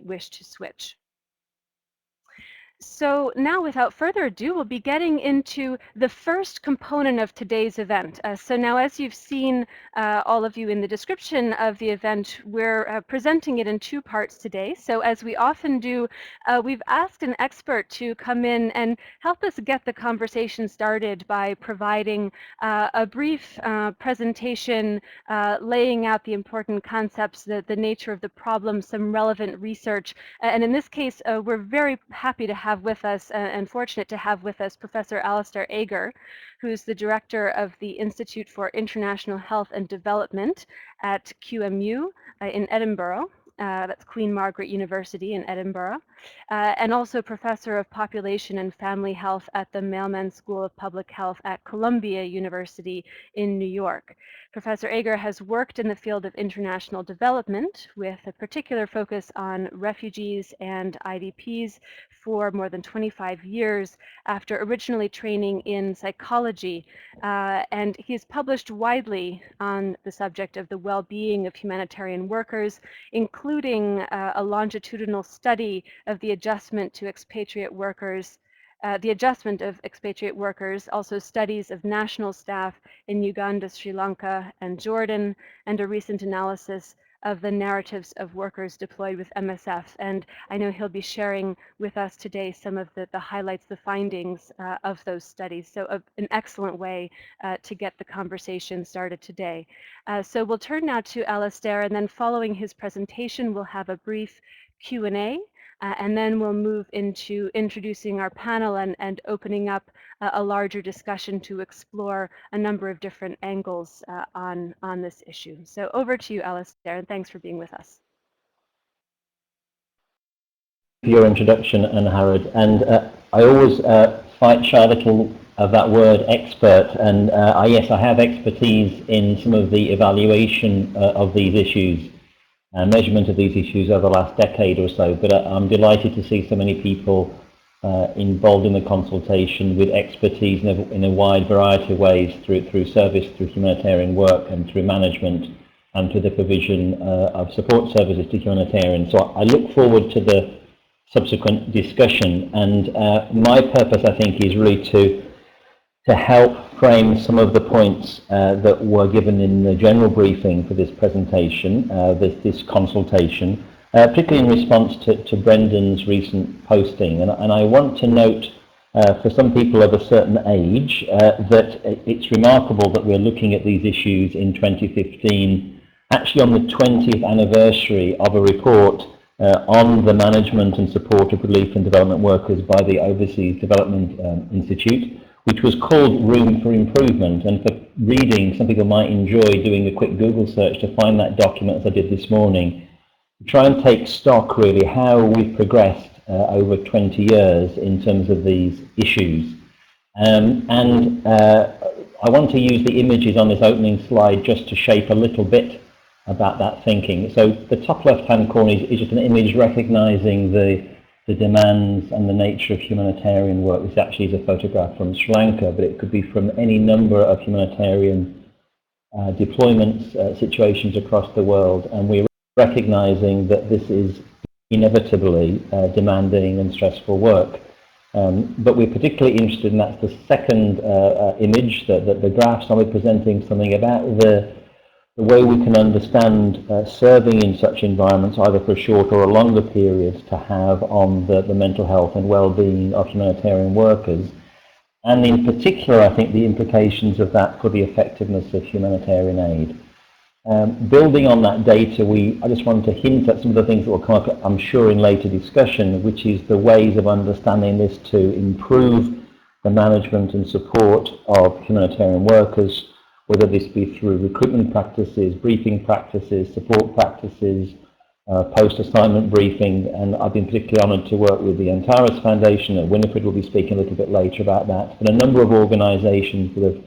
wish to switch. So now, without further ado, we'll be getting into the first component of today's event. So now, as you've seen, all of you in the description of the event, we're presenting it in two parts today. So as we often do, we've asked an expert to come in and help us get the conversation started by providing a brief presentation, laying out the important concepts, the nature of the problem, some relevant research. And in this case, we're very happy to have with us and fortunate to have with us Professor Alistair Ager, who's the director of the Institute for International Health and Development at QMU in Edinburgh. That's Queen Margaret University in Edinburgh, and also Professor of Population and Family Health at the Mailman School of Public Health at Columbia University in New York. Professor Ager has worked in the field of international development with a particular focus on refugees and IDPs for more than 25 years after originally training in psychology. And he's published widely on the subject of the well-being of humanitarian workers, including a longitudinal study of the adjustment to expatriate workers the adjustment of expatriate workers, also studies of national staff in Uganda, Sri Lanka, and Jordan, and a recent analysis of the narratives of workers deployed with MSF. And I know he'll be sharing with us today some of the highlights, the findings of those studies. So an excellent way to get the conversation started today. So we'll turn now to Alistair, and then following his presentation, we'll have a brief Q&A. And then we'll move into introducing our panel and opening up a larger discussion to explore a number of different angles on this issue. So over to you, Alistair, and thanks for being with us. For your introduction, Anne Harrod, and I always fight shy a little of that word expert, and yes, I have expertise in some of the evaluation of these issues. Measurement of these issues over the last decade or so, but I'm delighted to see so many people involved in the consultation with expertise in a wide variety of ways through service, through humanitarian work, and through management, and through the provision of support services to humanitarians. So I look forward to the subsequent discussion, and my purpose, I think, is really to help frame some of the points that were given in the general briefing for this presentation, this consultation, particularly in response to Brendan's recent posting. And I want to note, for some people of a certain age, that it's remarkable that we're looking at these issues in 2015, actually on the 20th anniversary of a report on the management and support of relief and development workers by the Overseas Development Institute, which was called Room for Improvement. And for reading, some people might enjoy doing a quick Google search to find that document, as I did this morning, to try and take stock, really, how we've progressed over 20 years in terms of these issues. I want to use the images on this opening slide just to shape a little bit about that thinking. So the top left-hand corner is just an image recognizing the demands and the nature of humanitarian work. This actually is a photograph from Sri Lanka, but it could be from any number of humanitarian deployments, situations across the world, and we're recognizing that this is inevitably demanding and stressful work. But we're particularly interested, and that's the second image, that the graphs are presenting something about the way we can understand serving in such environments, either for a short or a longer period, to have on the mental health and well-being of humanitarian workers. And in particular, I think the implications of that for the effectiveness of humanitarian aid. Building on that data, I just want to hint at some of the things that will come up, I'm sure, in later discussion, which is the ways of understanding this to improve the management and support of humanitarian workers, whether this be through recruitment practices, briefing practices, support practices, post-assignment briefing. And I've been particularly honoured to work with the Antares Foundation, and Winifred will be speaking a little bit later about that, but a number of organisations that have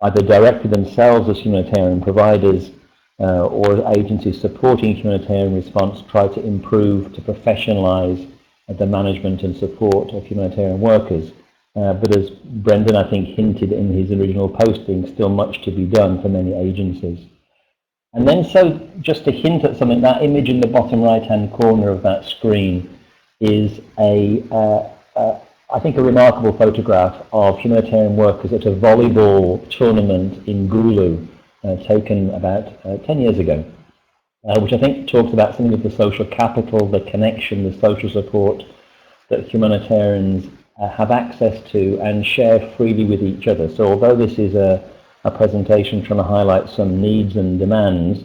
either directed themselves as humanitarian providers or agencies supporting humanitarian response try to improve, to professionalise the management and support of humanitarian workers. But as Brendan, I think, hinted in his original posting, still much to be done for many agencies. And then, so just to hint at something, that image in the bottom right-hand corner of that screen is I think a remarkable photograph of humanitarian workers at a volleyball tournament in Gulu, taken about 10 years ago, which I think talks about something of the social capital, the connection, the social support that humanitarians have access to and share freely with each other. So although this is a presentation trying to highlight some needs and demands,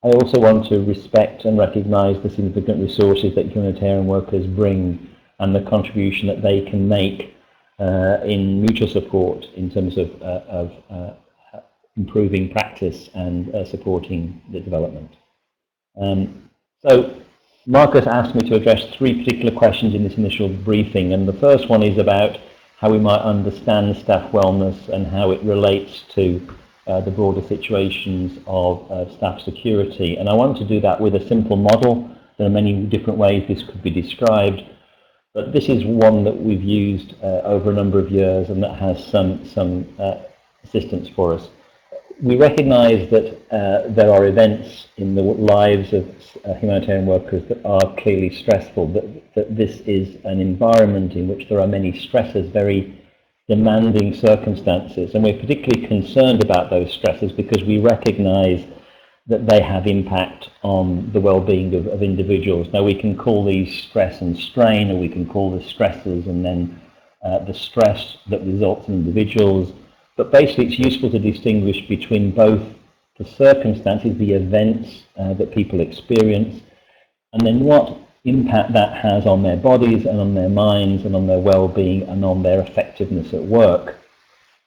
I also want to respect and recognise the significant resources that humanitarian workers bring and the contribution that they can make in mutual support in terms of improving practice and supporting the development. So Marcus asked me to address 3 particular questions in this initial briefing, and the first one is about how we might understand staff wellness and how it relates to the broader situations of staff security. And I want to do that with a simple model. There are many different ways this could be described, but this is one that we've used over a number of years and that has some assistance for us. We recognise that there are events in the lives of humanitarian workers that are clearly stressful, that this is an environment in which there are many stresses, very demanding circumstances, and we're particularly concerned about those stresses because we recognise that they have impact on the well-being of individuals. Now, we can call these stress and strain, or we can call this stresses and then the stress that results in individuals. But basically, it's useful to distinguish between both the circumstances, the events that people experience, and then what impact that has on their bodies and on their minds and on their well-being and on their effectiveness at work.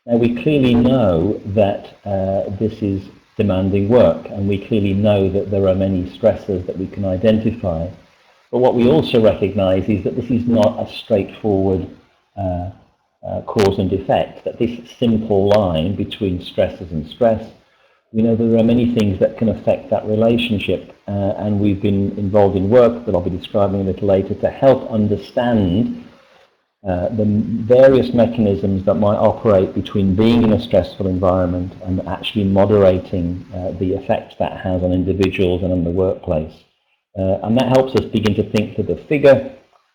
Now, we clearly know that this is demanding work, and we clearly know that there are many stressors that we can identify. But what we also recognise is that this is not a straightforward cause and effect, that this simple line between stresses and stress, we know that there are many things that can affect that relationship, and we've been involved in work that I'll be describing a little later to help understand the various mechanisms that might operate between being in a stressful environment and actually moderating the effects that has on individuals and on the workplace. And that helps us begin to think to the figure,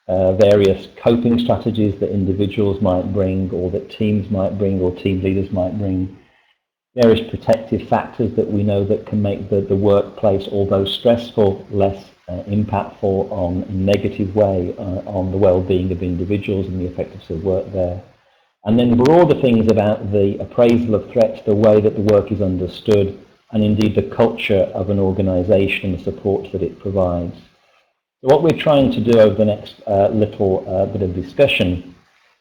various coping strategies that individuals might bring, or that teams might bring, or team leaders might bring, various protective factors that we know that can make the workplace, although stressful, less impactful in a negative way on the well-being of individuals and the effectiveness of work there. And then broader things about the appraisal of threats, the way that the work is understood, and indeed the culture of an organisation and the support that it provides. So what we're trying to do over the next little bit of discussion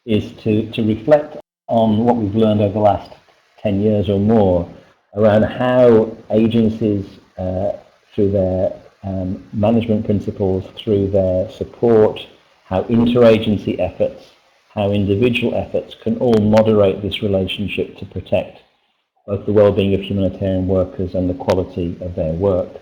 is to reflect on what we've learned over the last 10 years or more around how agencies, through their management principles, through their support, how interagency efforts, how individual efforts can all moderate this relationship to protect both the well-being of humanitarian workers and the quality of their work.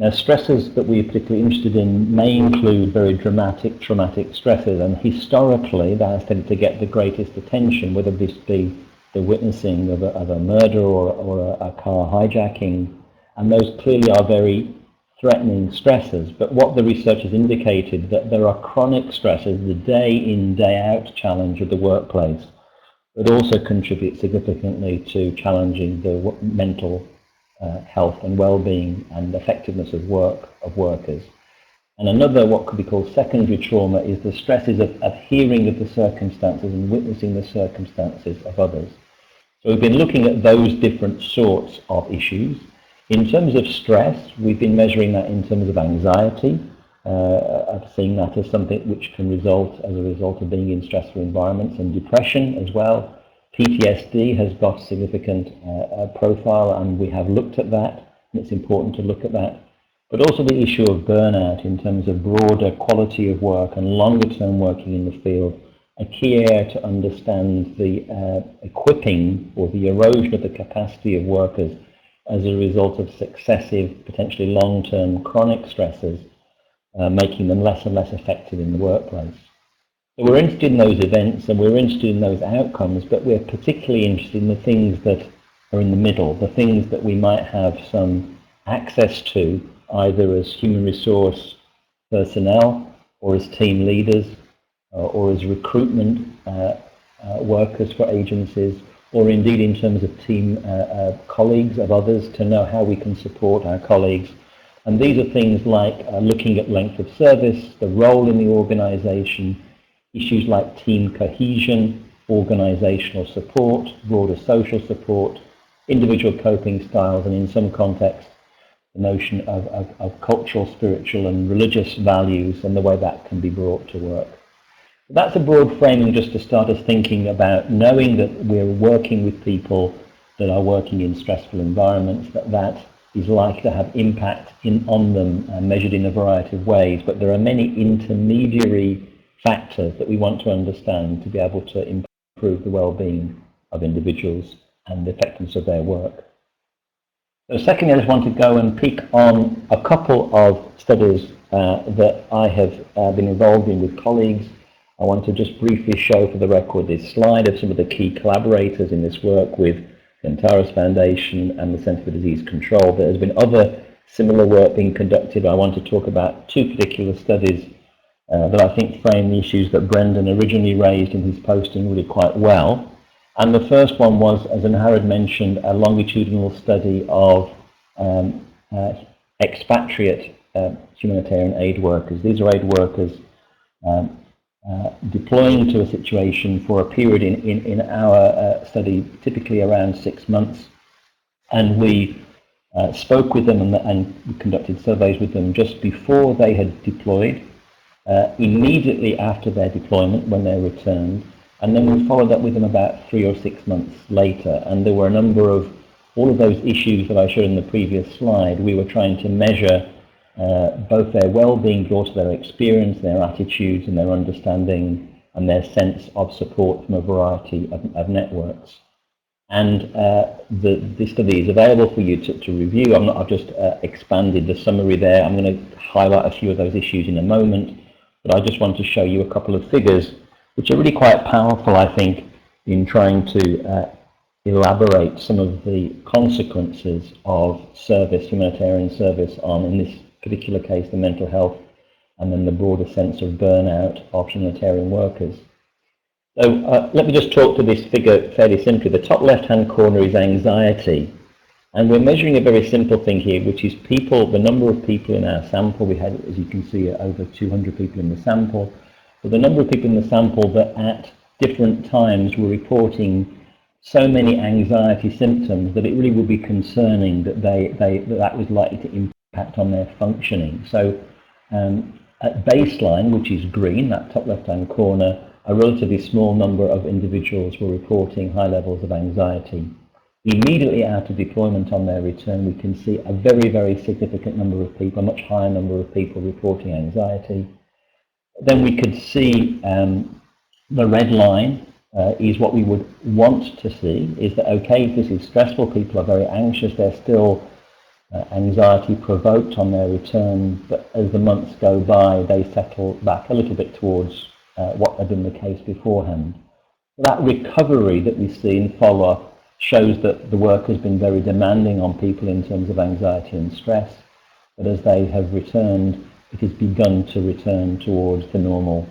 Now, stresses that we're particularly interested in may include very dramatic, traumatic stresses, and historically that has tended to get the greatest attention, whether this be the witnessing of a murder or a car hijacking, and those clearly are very threatening stresses. But what the research has indicated, that there are chronic stresses, the day in, day out challenge of the workplace, that also contribute significantly to challenging the mental health and well-being and effectiveness of work of workers. And another, what could be called secondary trauma, is the stresses of hearing of the circumstances and witnessing the circumstances of others. So we've been looking at those different sorts of issues. In terms of stress, we've been measuring that in terms of anxiety, of seeing that as something which can result as a result of being in stressful environments, and depression as well. PTSD has got significant profile, and we have looked at that, and it's important to look at that. But also the issue of burnout in terms of broader quality of work and longer term working in the field, a key area to understand the equipping or the erosion of the capacity of workers as a result of successive, potentially long-term chronic stresses, making them less and less effective in the workplace. So we're interested in those events and we're interested in those outcomes, but we're particularly interested in the things that are in the middle, the things that we might have some access to, either as human resource personnel or as team leaders or as recruitment workers for agencies, or indeed in terms of team colleagues of others, to know how we can support our colleagues. And these are things like looking at length of service, the role in the organisation, issues like team cohesion, organisational support, broader social support, individual coping styles, and in some contexts, the notion of cultural, spiritual and religious values and the way that can be brought to work. That's a broad framing just to start us thinking about, knowing that we're working with people that are working in stressful environments, that is likely to have impact on them measured in a variety of ways, but there are many intermediary factors that we want to understand to be able to improve the well-being of individuals and the effectiveness of their work. So secondly, I just want to go and pick on a couple of studies that I have been involved in with colleagues. I want to just briefly show for the record this slide of some of the key collaborators in this work with the Antares Foundation and the Centre for Disease Control. There has been other similar work being conducted. I want to talk about two particular studies that I think frame the issues that Brendan originally raised in his posting really quite well. And the first one was, as Anharad mentioned, a longitudinal study of expatriate humanitarian aid workers. These are aid workers deploying to a situation for a period in our study, typically around 6 months. And we spoke with them and conducted surveys with them just before they had deployed, immediately after their deployment when they returned, and then we followed up with them about 3 or 6 months later. And there were a number of, all of those issues that I showed in the previous slide, we were trying to measure both their well-being, but also their experience, their attitudes and their understanding and their sense of support from a variety of networks. And this study is available for you to review. I've just expanded the summary there. I'm going to highlight a few of those issues in a moment, but I just want to show you a couple of figures which are really quite powerful, I think, in trying to elaborate some of the consequences of service, humanitarian service on, in this particular case, the mental health and then the broader sense of burnout of humanitarian workers. So let me just talk to this figure fairly simply. The top left-hand corner is anxiety. And we're measuring a very simple thing here, which is people, the number of people in our sample. We had, as you can see, over 200 people in the sample. But the number of people in the sample that at different times were reporting so many anxiety symptoms that it really would be concerning that that was likely to impact on their functioning. So at baseline, which is green, that top left-hand corner, a relatively small number of individuals were reporting high levels of anxiety. Immediately after deployment on their return, we can see a very, very significant number of people, a much higher number of people reporting anxiety. Then we could see the red line is what we would want to see, is that, okay, if this is stressful, people are very anxious, they're still anxiety provoked on their return, but as the months go by, they settle back a little bit towards what had been the case beforehand. That recovery that we see in follow-up shows that the work has been very demanding on people in terms of anxiety and stress, but as they have returned, it has begun to return towards the normal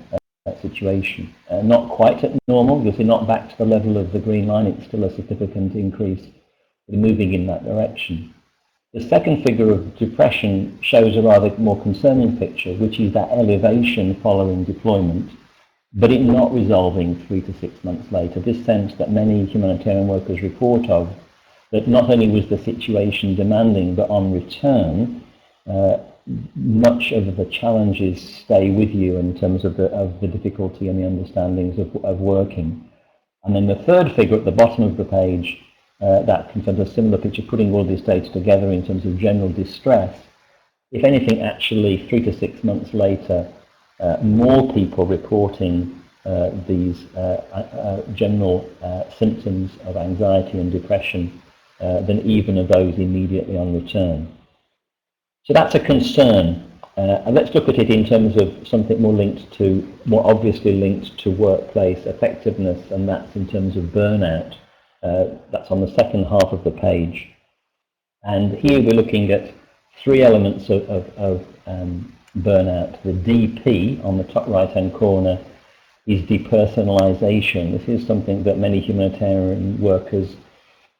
situation. Not quite at normal, because we're not back to the level of the green line, it's still a significant increase, but moving in that direction. The second figure of depression shows a rather more concerning picture, which is that elevation following deployment, but it not resolving 3 to 6 months later. This sense that many humanitarian workers report of, that not only was the situation demanding, but on return, much of the challenges stay with you in terms of the difficulty and the understandings of working. And then the third figure at the bottom of the page, that contains a similar picture, putting all this data together in terms of general distress. If anything, actually 3 to 6 months later, more people reporting these general symptoms of anxiety and depression than even of those immediately on return. So that's a concern. And let's look at it in terms of something more obviously linked to workplace effectiveness, and that's in terms of burnout. That's on the second half of the page. And here we're looking at three elements of burnout. The DP on the top right-hand corner is depersonalization. This is something that many humanitarian workers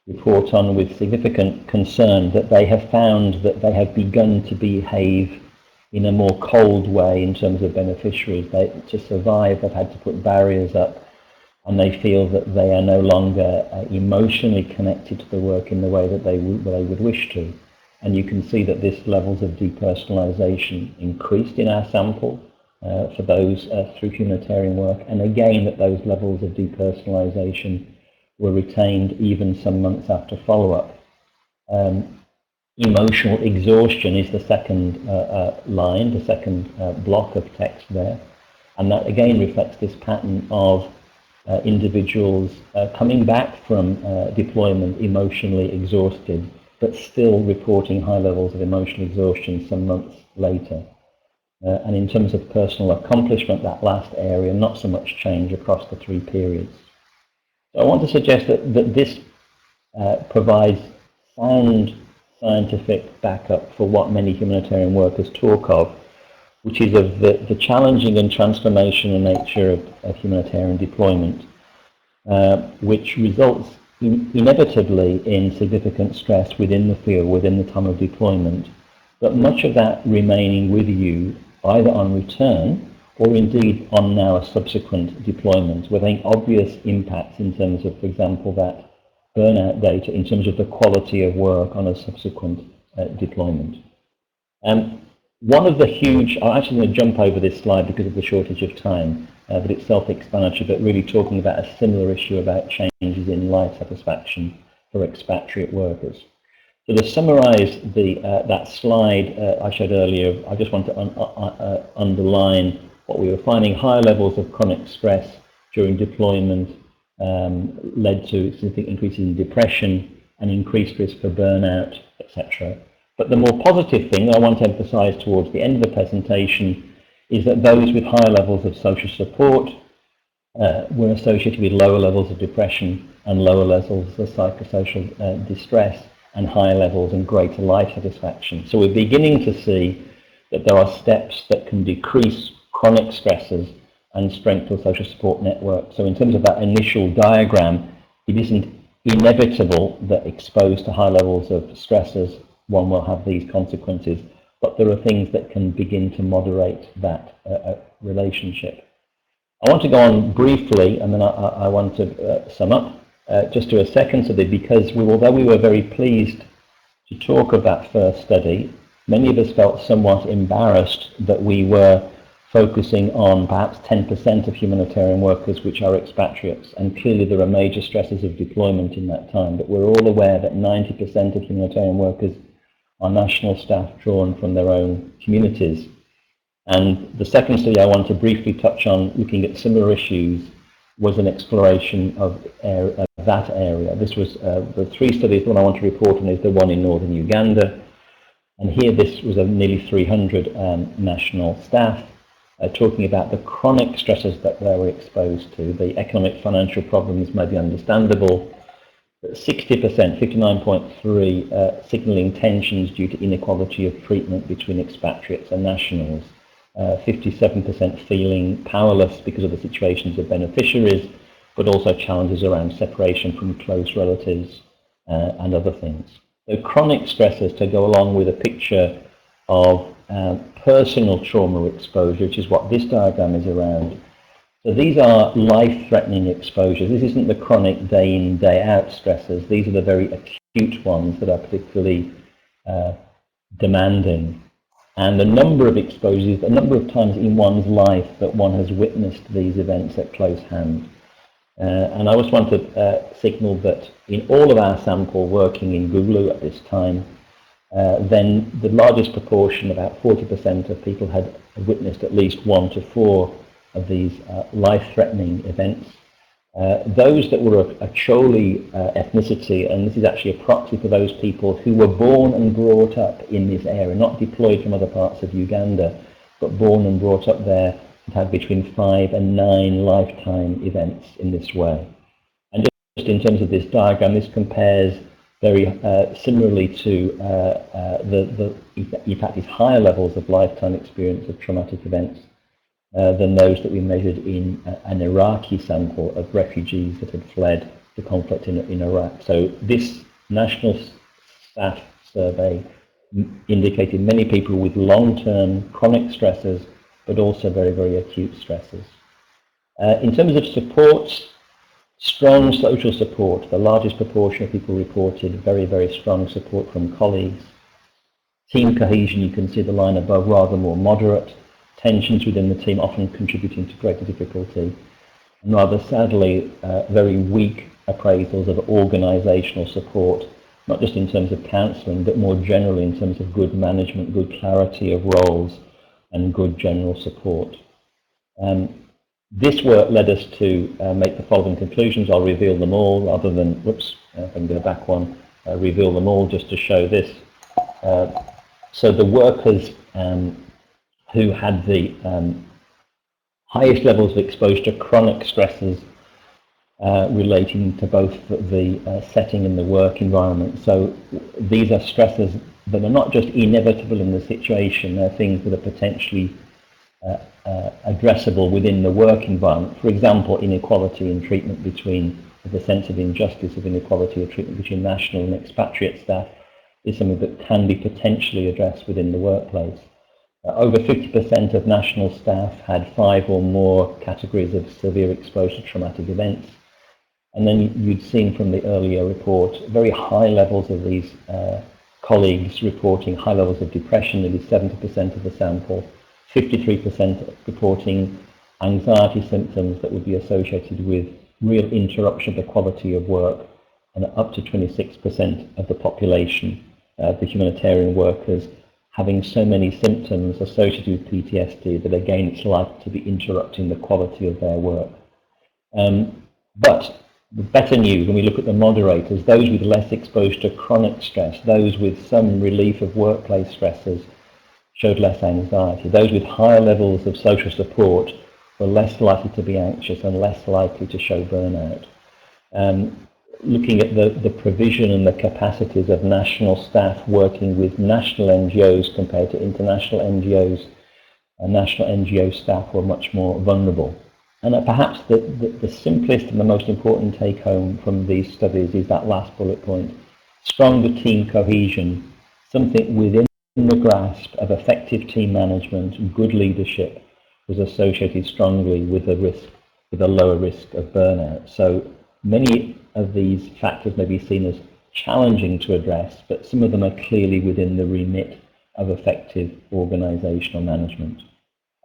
report on with significant concern, that they have found that they have begun to behave in a more cold way in terms of beneficiaries. To survive, they've had to put barriers up, and they feel that they are no longer emotionally connected to the work in the way that they would wish to. And you can see that this levels of depersonalization increased in our sample for those through humanitarian work, and again that those levels of depersonalization were retained even some months after follow-up. Emotional exhaustion is the second line, the second block of text there, and that again reflects this pattern of individuals coming back from deployment emotionally exhausted, but still reporting high levels of emotional exhaustion some months later. And in terms of personal accomplishment, that last area, not so much change across the three periods. So I want to suggest that this provides sound scientific backup for what many humanitarian workers talk of, which is of the challenging and transformational nature of humanitarian deployment, which results inevitably in significant stress within the field, within the time of deployment, but much of that remaining with you either on return or indeed on now a subsequent deployment, with obvious impacts in terms of, for example, that burnout data in terms of the quality of work on a subsequent deployment. One of the huge, I'm actually going to jump over this slide because of the shortage of time, but it's self-explanatory, but really talking about a similar issue about changes in life satisfaction for expatriate workers. So to summarize that slide I showed earlier, I just want to underline what we were finding. Higher levels of chronic stress during deployment led to significant increases in depression and increased risk for burnout, etc. But the more positive thing I want to emphasize towards the end of the presentation is that those with higher levels of social support were associated with lower levels of depression and lower levels of psychosocial distress, and higher levels and greater life satisfaction. So we're beginning to see that there are steps that can decrease chronic stresses and strengthen social support networks. So in terms of that initial diagram, it isn't inevitable that exposed to high levels of stresses, one will have these consequences, but there are things that can begin to moderate that relationship. I want to go on briefly, and then I want to sum up. Just do a second study, because although we were very pleased to talk of that first study, many of us felt somewhat embarrassed that we were focusing on perhaps 10% of humanitarian workers which are expatriates, and clearly there are major stresses of deployment in that time, but we're all aware that 90% of humanitarian workers are national staff drawn from their own communities. And the second study I want to briefly touch on, looking at similar issues, was an exploration of that area. This was the three studies. The one I want to report on is the one in northern Uganda. And here this was of nearly 300 national staff talking about the chronic stresses that they were exposed to. The economic financial problems may be understandable, but 60%, 59.3, signalling tensions due to inequality of treatment between expatriates and nationals. 57% feeling powerless because of the situations of beneficiaries, but also challenges around separation from close relatives and other things. So chronic stressors to go along with a picture of personal trauma exposure, which is what this diagram is around. So these are life-threatening exposures. This isn't the chronic day in, day out stressors. These are the very acute ones that are particularly demanding. And the number of exposures, the number of times in one's life that one has witnessed these events at close hand. And I just want to signal that in all of our sample working in Gulu at this time, then the largest proportion, about 40% of people had witnessed at least 1 to 4 of these life-threatening events. Those that were a Choli ethnicity, and this is actually a proxy for those people who were born and brought up in this area, not deployed from other parts of Uganda, but born and brought up there, and had between 5 and 9 lifetime events in this way. And just in terms of this diagram, this compares very similarly to in fact, is higher levels of lifetime experience of traumatic events than those that we measured in an Iraqi sample of refugees that had fled the conflict in Iraq. So this national staff survey indicated many people with long-term chronic stresses, but also very, very acute stresses. In terms of support, strong social support. The largest proportion of people reported very, very strong support from colleagues. Team cohesion, you can see the line above, rather more moderate. Tensions within the team often contributing to greater difficulty. And rather sadly, very weak appraisals of organisational support, not just in terms of counselling, but more generally in terms of good management, good clarity of roles, and good general support. This work led us to make the following conclusions. I'll reveal them all rather than, whoops, if I can go back one, reveal them all just to show this. So the workers who had the highest levels of exposure to chronic stresses relating to both the setting and the work environment. So these are stresses that are not just inevitable in the situation, they're things that are potentially addressable within the work environment. For example, inequality in treatment between, the sense of injustice of inequality of treatment between national and expatriate staff is something that can be potentially addressed within the workplace. Over 50% of national staff had 5 or more categories of severe exposure to traumatic events. And then you'd seen from the earlier report very high levels of these colleagues reporting high levels of depression, nearly 70% of the sample, 53% reporting anxiety symptoms that would be associated with real interruption of the quality of work, and up to 26% of the population, the humanitarian workers, having so many symptoms associated with PTSD that again it's likely to be interrupting the quality of their work. But the better news, when we look at the moderators, those with less exposure to chronic stress, those with some relief of workplace stresses, showed less anxiety. Those with higher levels of social support were less likely to be anxious and less likely to show burnout. Looking at the provision and the capacities of national staff working with national NGOs compared to international NGOs, national NGO staff were much more vulnerable. And perhaps the simplest and the most important take home from these studies is that last bullet point. Stronger team cohesion, something within the grasp of effective team management, good leadership, was associated strongly with a lower risk of burnout. So many of these factors may be seen as challenging to address, but some of them are clearly within the remit of effective organizational management.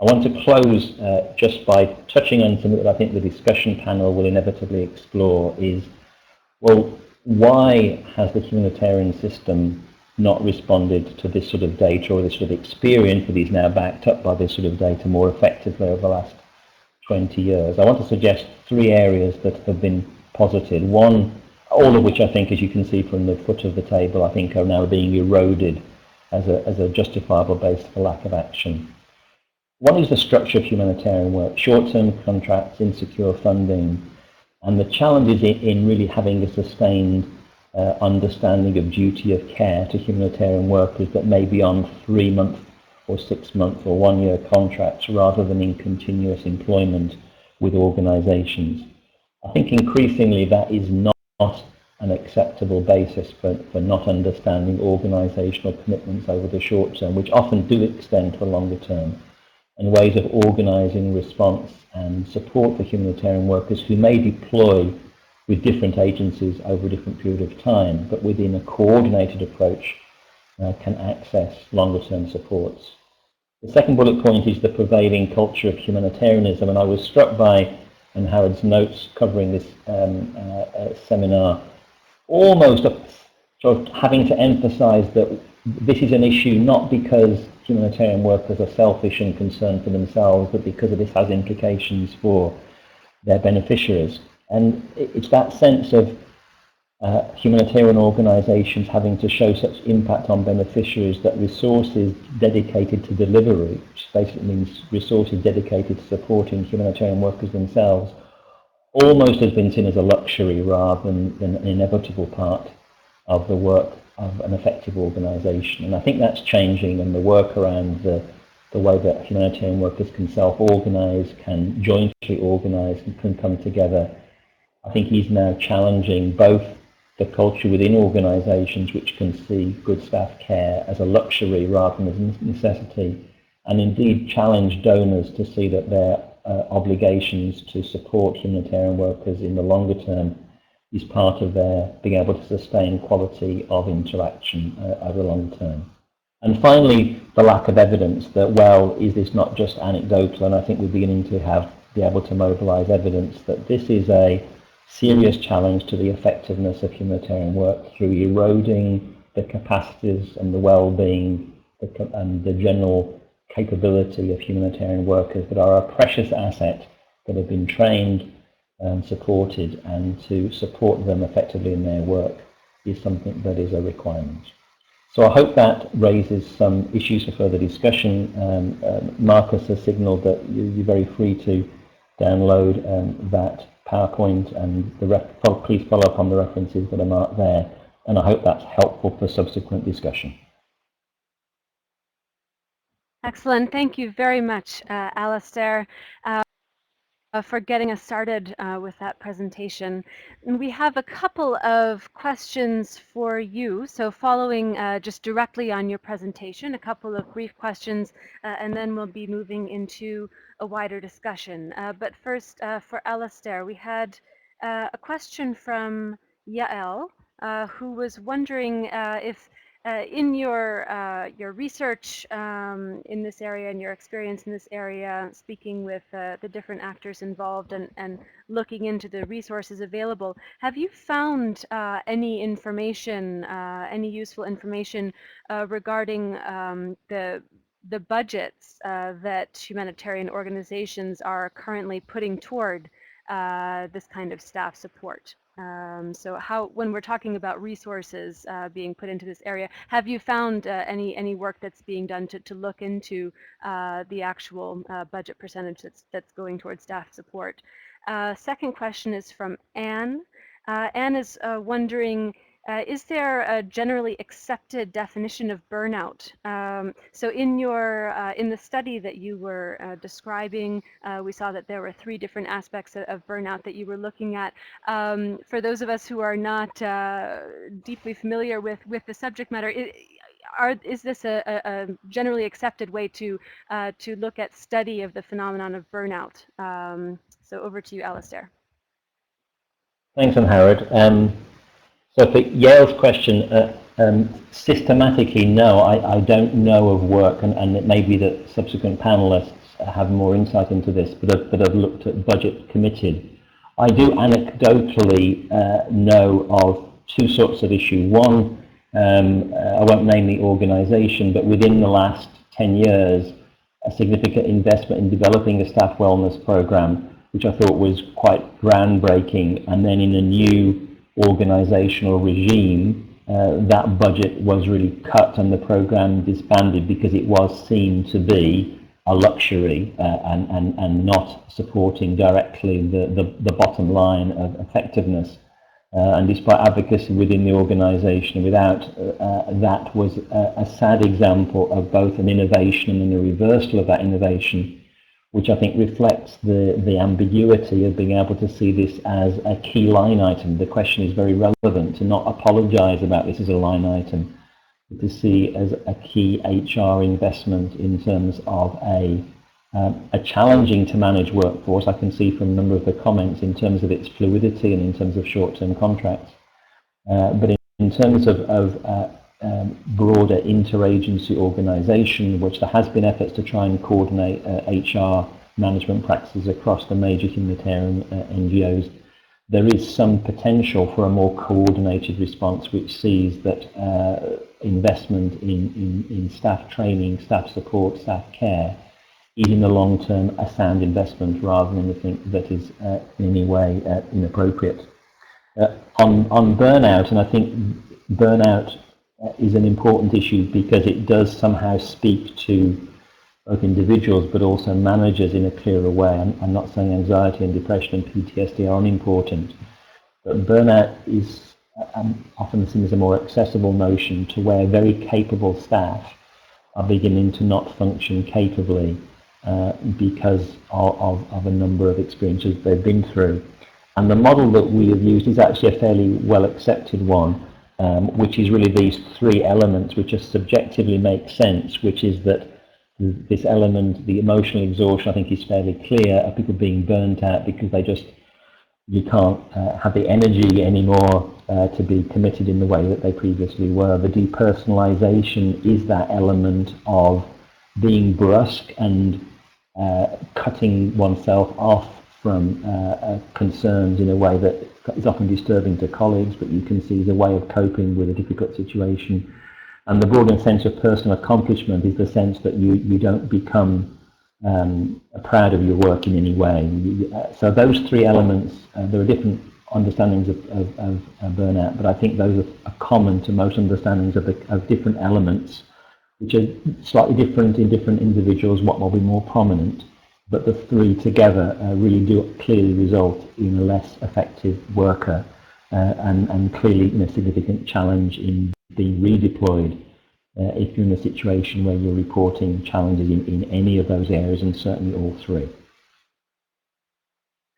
I want to close just by touching on something that I think the discussion panel will inevitably explore is, well, why has the humanitarian system not responded to this sort of data or this sort of experience that is now backed up by this sort of data more effectively over the last 20 years? I want to suggest 3 areas that have been posited. One, all of which I think, as you can see from the foot of the table, I think are now being eroded as a justifiable base for lack of action. One is the structure of humanitarian work, short-term contracts, insecure funding, and the challenges in really having a sustained understanding of duty of care to humanitarian workers that may be on 3-month or 6-month or 1-year contracts rather than in continuous employment with organizations. I think increasingly that is not an acceptable basis for not understanding organizational commitments over the short term, which often do extend to a longer term, and ways of organizing response and support for humanitarian workers who may deploy with different agencies over a different period of time, but within a coordinated approach can access longer term supports. The second bullet point is the prevailing culture of humanitarianism, and I was struck by, in Howard's notes covering this seminar, almost sort of having to emphasize that this is an issue not because humanitarian workers are selfish and concerned for themselves, but because this has implications for their beneficiaries. And it's that sense of humanitarian organizations having to show such impact on beneficiaries that resources dedicated to delivery, which basically means resources dedicated to supporting humanitarian workers themselves, almost has been seen as a luxury rather than an inevitable part of the work of an effective organisation. And I think that's changing, and the work around the way that humanitarian workers can self-organise, can jointly organise, and can come together, I think he's now challenging both the culture within organisations, which can see good staff care as a luxury rather than as a necessity, and indeed challenge donors to see that their obligations to support humanitarian workers in the longer term is part of their being able to sustain quality of interaction over the long term. And finally, the lack of evidence that, well, is this not just anecdotal? And I think we're beginning to be able to mobilise evidence that this is a serious challenge to the effectiveness of humanitarian work through eroding the capacities and the well-being and the general capability of humanitarian workers that are a precious asset that have been trained and supported, and to support them effectively in their work is something that is a requirement. So I hope that raises some issues for further discussion. Marcus has signalled that you're very free to download that PowerPoint, and please follow up on the references that are marked there, and I hope that's helpful for subsequent discussion. Excellent. Thank you very much, Alastair, for getting us started with that presentation. And we have a couple of questions for you. So following just directly on your presentation, a couple of brief questions, and then we'll be moving into a wider discussion. But first, for Alastair, we had a question from Yael, who was wondering if in your research in this area and your experience in this area, speaking with the different actors involved and looking into the resources available, have you found any information, any useful information regarding the budgets that humanitarian organizations are currently putting toward this kind of staff support? So when we're talking about resources being put into this area, have you found any work that's being done to look into the actual budget percentage that's going towards staff support? Second question is from Anne. Anne is wondering, is there a generally accepted definition of burnout? So in the study that you were describing, we saw that there were 3 different aspects of burnout that you were looking at. For those of us who are not deeply familiar with the subject matter, is this a generally accepted way to look at study of the phenomenon of burnout? So over to you, Alastair. Thanks, Howard. So for Yale's question, systematically, no, I don't know of work, and it may be that subsequent panelists have more insight into this, but I've looked at budget committed. I do anecdotally know of 2 sorts of issue. One, I won't name the organisation, but within the last 10 years, a significant investment in developing a staff wellness program, which I thought was quite groundbreaking, and then in a new organizational regime, that budget was really cut and the program disbanded because it was seen to be a luxury and not supporting directly the bottom line of effectiveness. And despite advocacy within the organization, without that was a sad example of both an innovation and a reversal of that innovation, which I think reflects the ambiguity of being able to see this as a key line item. The question is very relevant to not apologize about this as a line item, but to see as a key HR investment in terms of a challenging to manage workforce. I can see from a number of the comments in terms of its fluidity and in terms of short-term contracts. But in terms of broader interagency organisation, which there has been efforts to try and coordinate HR management practices across the major humanitarian NGOs, there is some potential for a more coordinated response which sees that investment in staff training, staff support, staff care is in the long term a sound investment rather than anything that is in any way inappropriate. On burnout, and I think burnout is an important issue because it does somehow speak to both individuals but also managers in a clearer way. I'm not saying anxiety and depression and PTSD are unimportant, but burnout is often seen as a more accessible notion, to where very capable staff are beginning to not function capably because of a number of experiences they've been through. And the model that we have used is actually a fairly well accepted one, which is really these three elements which just subjectively make sense, which is that this element, the emotional exhaustion, I think is fairly clear, of people being burnt out because they just, you can't have the energy anymore to be committed in the way that they previously were. The depersonalization is that element of being brusque and cutting oneself off from concerns in a way that is often disturbing to colleagues, but you can see as a way of coping with a difficult situation. And the broader sense of personal accomplishment is the sense that you don't become proud of your work in any way. So those three elements, there are different understandings of burnout, but I think those are common to most understandings of different elements, which are slightly different in different individuals, what will be more prominent, but the three together really do clearly result in a less effective worker and clearly in a significant challenge in being redeployed if you're in a situation where you're reporting challenges in any of those areas, and certainly all three.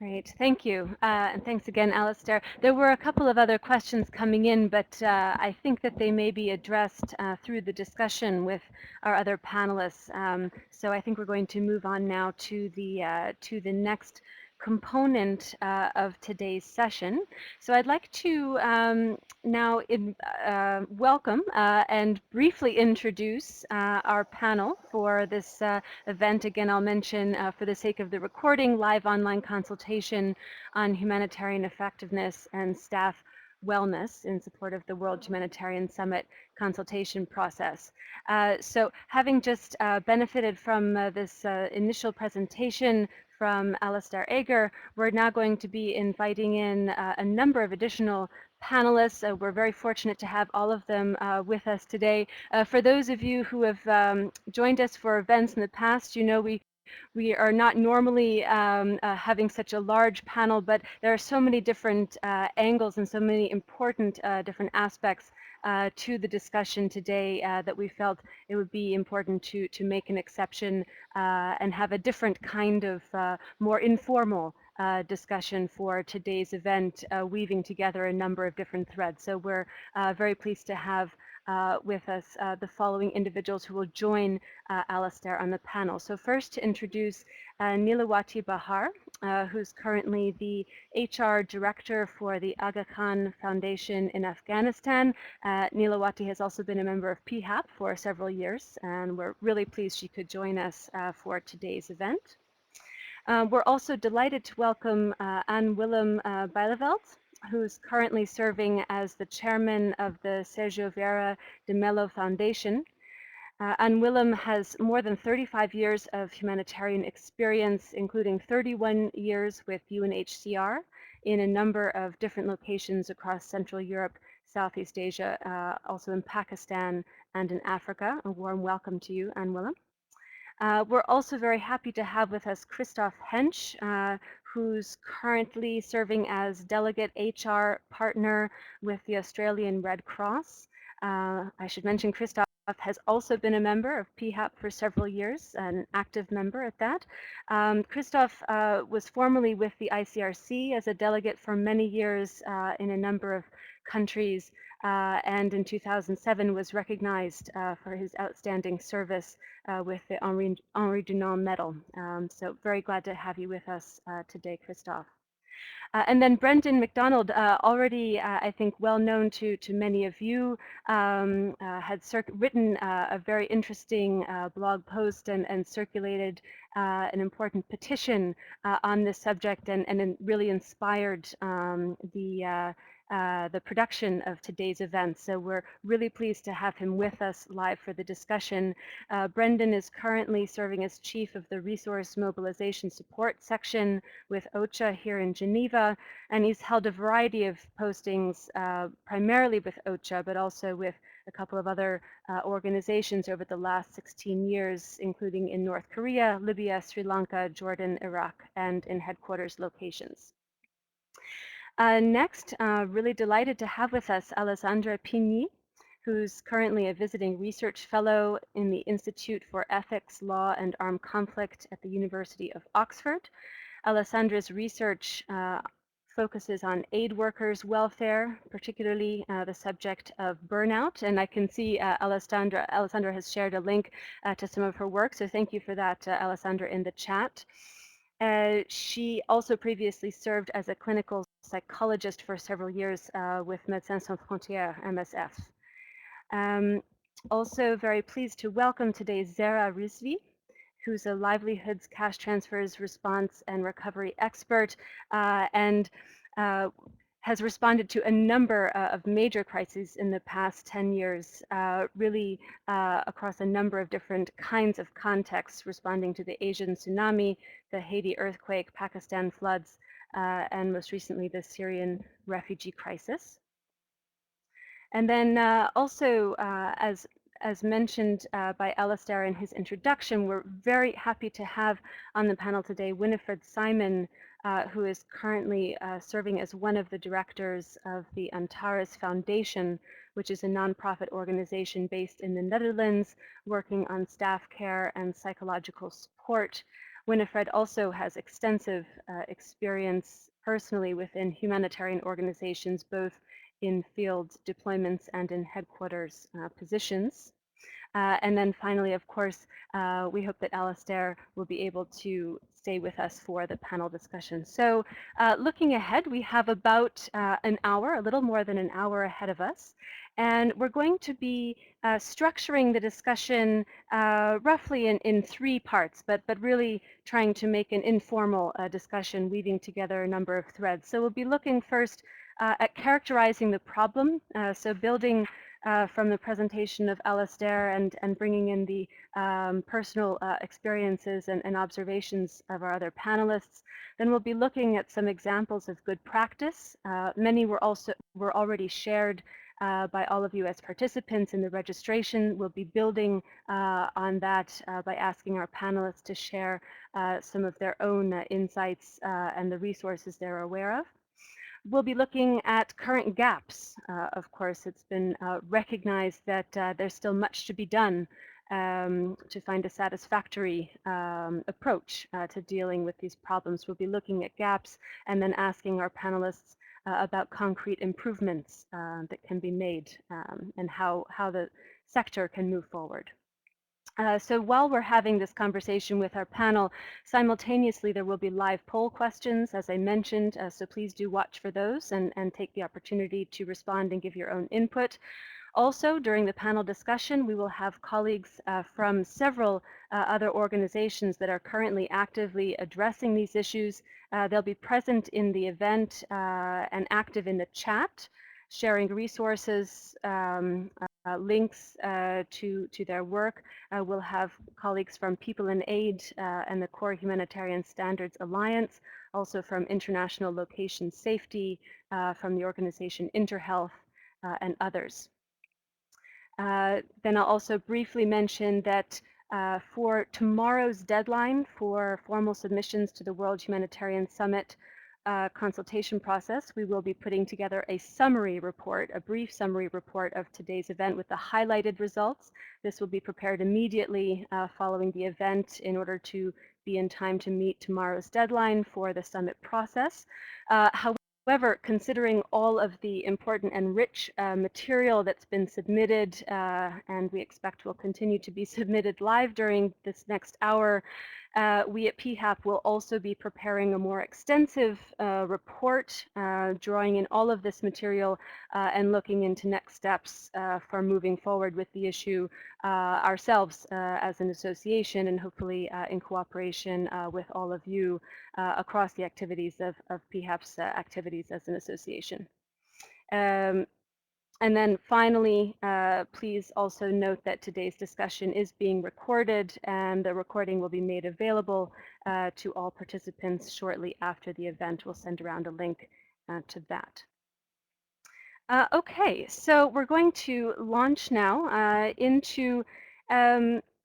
Great, thank you. And thanks again, Alistair. There were a couple of other questions coming in, but I think that they may be addressed through the discussion with our other panelists. So I think we're going to move on now to the next component of today's session. So I'd like to now welcome and briefly introduce our panel for this event. Again, I'll mention for the sake of the recording, live online consultation on humanitarian effectiveness and staff wellness in support of the World Humanitarian Summit consultation process. So having just benefited from this initial presentation from Alistair Ager, we're now going to be inviting in a number of additional panelists. We're very fortunate to have all of them with us today. For those of you who have joined us for events in the past, you know we are not normally having such a large panel, but there are so many different angles and so many important different aspects to the discussion today that we felt it would be important to make an exception and have a different kind of more informal discussion for today's event, weaving together a number of different threads. So we're very pleased to have with us the following individuals who will join Alistair on the panel. So first to introduce Nilawati Bahar, who's currently the HR Director for the Aga Khan Foundation in Afghanistan. Nilawati has also been a member of PHAP for several years, and we're really pleased she could join us for today's event. We're also delighted to welcome Anne Willem Bijleveld, who's currently serving as the chairman of the Sergio Vieira de Mello Foundation. Anne Willem has more than 35 years of humanitarian experience, including 31 years with UNHCR in a number of different locations across Central Europe, Southeast Asia, also in Pakistan and in Africa. A warm welcome to you, Anne Willem. We're also very happy to have with us Christoph Hensch, who's currently serving as Delegate HR Partner with the Australian Red Cross. I should mention Christoph has also been a member of PHAP for several years, an active member at that. Christoph was formerly with the ICRC as a delegate for many years in a number of countries, and in 2007 was recognized for his outstanding service with the Henri Dunant Medal. So very glad to have you with us today, Christoph. And then Brendan MacDonald, already I think well known to many of you, had written a very interesting blog post and circulated an important petition on this subject and really inspired the production of today's event. So we're really pleased to have him with us live for the discussion. Brendan is currently serving as Chief of the Resource Mobilization Support Section with OCHA here in Geneva, and he's held a variety of postings, primarily with OCHA, but also with a couple of other organizations over the last 16 years, including in North Korea, Libya, Sri Lanka, Jordan, Iraq, and in headquarters locations. Next, really delighted to have with us Alessandra Pigny, who's currently a visiting research fellow in the Institute for Ethics, Law and Armed Conflict at the University of Oxford. Alessandra's research focuses on aid workers' welfare, particularly the subject of burnout. And I can see Alessandra has shared a link to some of her work, so thank you for that, Alessandra, in the chat. She also previously served as a clinical psychologist for several years with Médecins Sans Frontières, MSF. Also very pleased to welcome today Zara Rizvi, who's a livelihoods, cash transfers, response and recovery expert, and has responded to a number of major crises in the past 10 years, really across a number of different kinds of contexts, responding to the Asian tsunami, the Haiti earthquake, Pakistan floods, and most recently the Syrian refugee crisis. And then also, as mentioned by Alistair in his introduction, we're very happy to have on the panel today Winifred Simon, who is currently serving as one of the directors of the Antares Foundation, which is a nonprofit organization based in the Netherlands, working on staff care and psychological support. Winifred also has extensive experience personally within humanitarian organizations, both in field deployments and in headquarters positions. And then finally, of course, we hope that Alistair will be able to stay with us for the panel discussion. So looking ahead, we have about an hour, a little more than an hour ahead of us. And we're going to be structuring the discussion roughly in three parts, but really trying to make an informal discussion, weaving together a number of threads. So we'll be looking first at characterizing the problem, so building from the presentation of Alistair and bringing in the personal experiences and observations of our other panelists. Then we'll be looking at some examples of good practice. Many were already shared by all of you as participants in the registration. We'll be building on that by asking our panelists to share some of their own insights and the resources they're aware of. We'll be looking at current gaps. Of course, it's been recognized that there's still much to be done to find a satisfactory approach to dealing with these problems. We'll be looking at gaps and then asking our panelists about concrete improvements that can be made and how the sector can move forward. So while we're having this conversation with our panel, simultaneously there will be live poll questions, as I mentioned, so please do watch for those and take the opportunity to respond and give your own input. Also, during the panel discussion, we will have colleagues from several other organizations that are currently actively addressing these issues. They'll be present in the event and active in the chat, sharing resources, links to their work. We'll have colleagues from People in Aid and the Core Humanitarian Standards Alliance, also from International Location Safety, from the organization InterHealth, and others. Then I'll also briefly mention that for tomorrow's deadline for formal submissions to the World Humanitarian Summit consultation process, we will be putting together a summary report, a brief summary report of today's event with the highlighted results. This will be prepared immediately following the event in order to be in time to meet tomorrow's deadline for the summit process. However, considering all of the important and rich material that's been submitted and we expect will continue to be submitted live during this next hour, we at PHAP will also be preparing a more extensive report, drawing in all of this material and looking into next steps for moving forward with the issue ourselves as an association and hopefully in cooperation with all of you across the activities of PHAP's activities as an association. And then finally, please also note that today's discussion is being recorded and the recording will be made available to all participants shortly after the event. We'll send around a link to that. Okay, so we're going to launch now into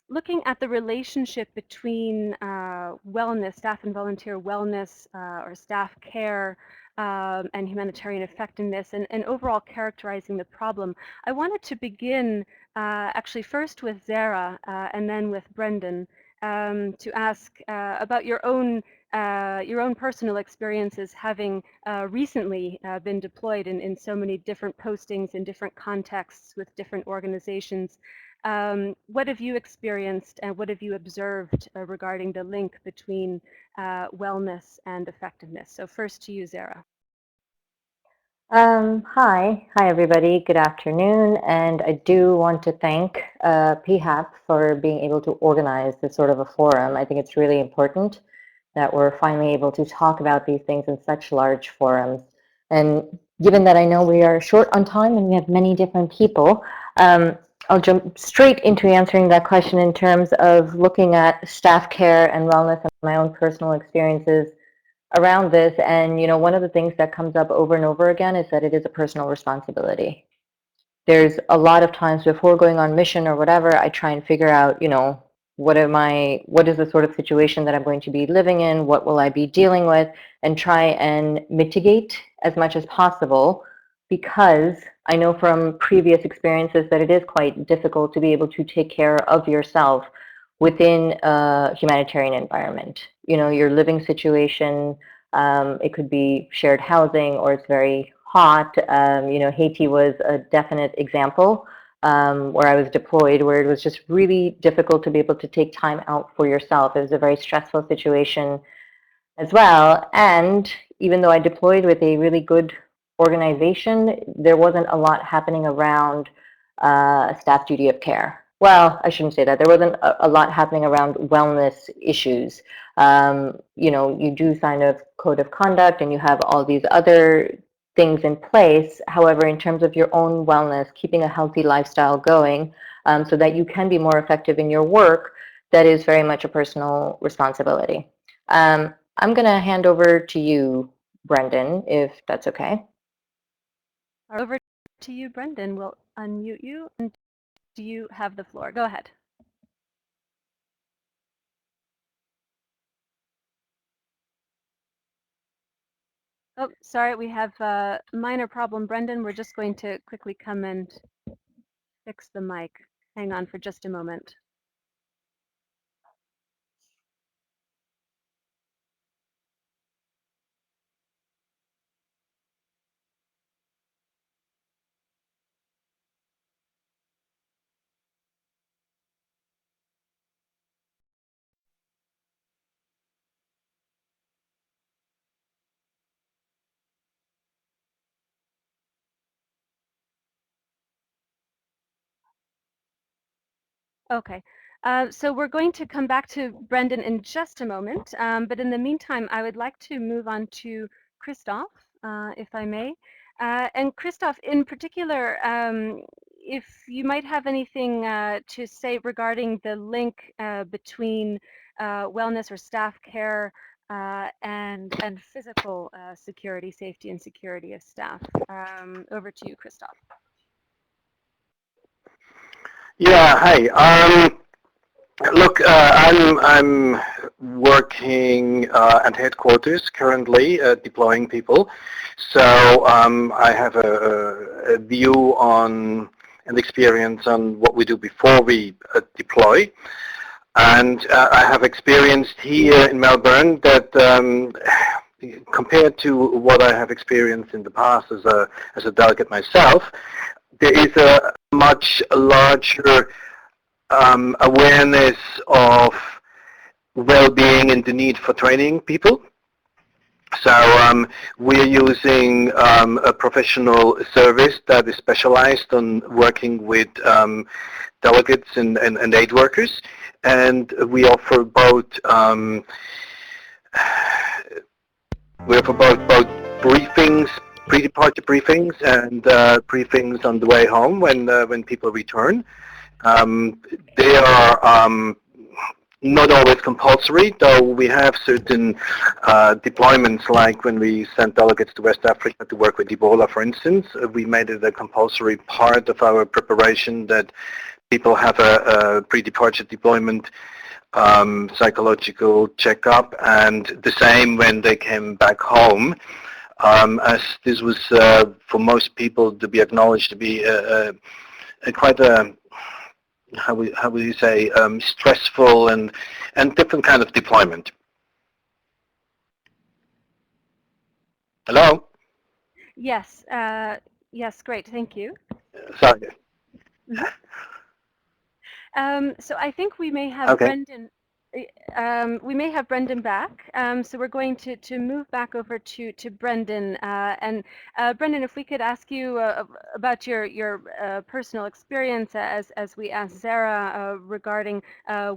looking at the relationship between wellness, staff and volunteer wellness or staff care, and humanitarian effectiveness, and overall characterizing the problem. I wanted to begin actually first with Zara and then with Brendan to ask about your own personal experiences having recently been deployed in so many different postings in different contexts with different organizations. What have you experienced and what have you observed regarding the link between wellness and effectiveness? So first to you, Zara. Hi everybody, good afternoon, and I do want to thank PHAP for being able to organize this sort of a forum. I think it's really important that we're finally able to talk about these things in such large forums. And given that I know we are short on time and we have many different people, I'll jump straight into answering that question in terms of looking at staff care and wellness and my own personal experiences around this. And, you know, one of the things that comes up over and over again is that it is a personal responsibility. There's a lot of times before going on mission or whatever, I try and figure out, you know, what is the sort of situation that I'm going to be living in? What will I be dealing with? And try and mitigate as much as possible, because I know from previous experiences that it is quite difficult to be able to take care of yourself within a humanitarian environment. You know, your living situation, it could be shared housing or it's very hot. You know, Haiti was a definite example where I was deployed, where it was just really difficult to be able to take time out for yourself. It was a very stressful situation as well. And even though I deployed with a really good organization, there wasn't a lot happening around staff duty of care. Well, I shouldn't say that. There wasn't a lot happening around wellness issues. You know, you do sign a code of conduct and you have all these other things in place. However, in terms of your own wellness, keeping a healthy lifestyle going so that you can be more effective in your work, that is very much a personal responsibility. I'm going to hand over to you, Brendan, if that's okay. Over to you, Brendan. We'll unmute you. And do you have the floor? Go ahead. Oh, sorry, we have a minor problem. Brendan, we're just going to quickly come and fix the mic. Hang on for just a moment. Okay, so we're going to come back to Brendan in just a moment, but in the meantime, I would like to move on to Christoph, if I may. And Christoph, in particular, if you might have anything to say regarding the link between wellness or staff care and physical security, safety and security of staff. Over to you, Christoph. Yeah, hi. Look, I'm working at headquarters currently, deploying people. So I have a view on and experience on what we do before we deploy. And I have experienced here in Melbourne that compared to what I have experienced in the past as a delegate myself, there is a much larger awareness of well-being and the need for training people. So we're using a professional service that is specialized on working with delegates and aid workers, and we offer both briefings, pre-departure briefings, and briefings on the way home when people return. They are not always compulsory, though we have certain deployments, like when we sent delegates to West Africa to work with Ebola, for instance. We made it a compulsory part of our preparation that people have a pre-departure deployment psychological checkup, and the same when they came back home. as this was for most people to be acknowledged to be quite a how would you say stressful and different kind of deployment. Hello? Yes, yes, great, thank you. Sorry. So I think we may have Okay. Brendan. Brendan back. So we're going to move back over to Brendan. And Brendan, if we could ask you about your personal experience as we asked Zara regarding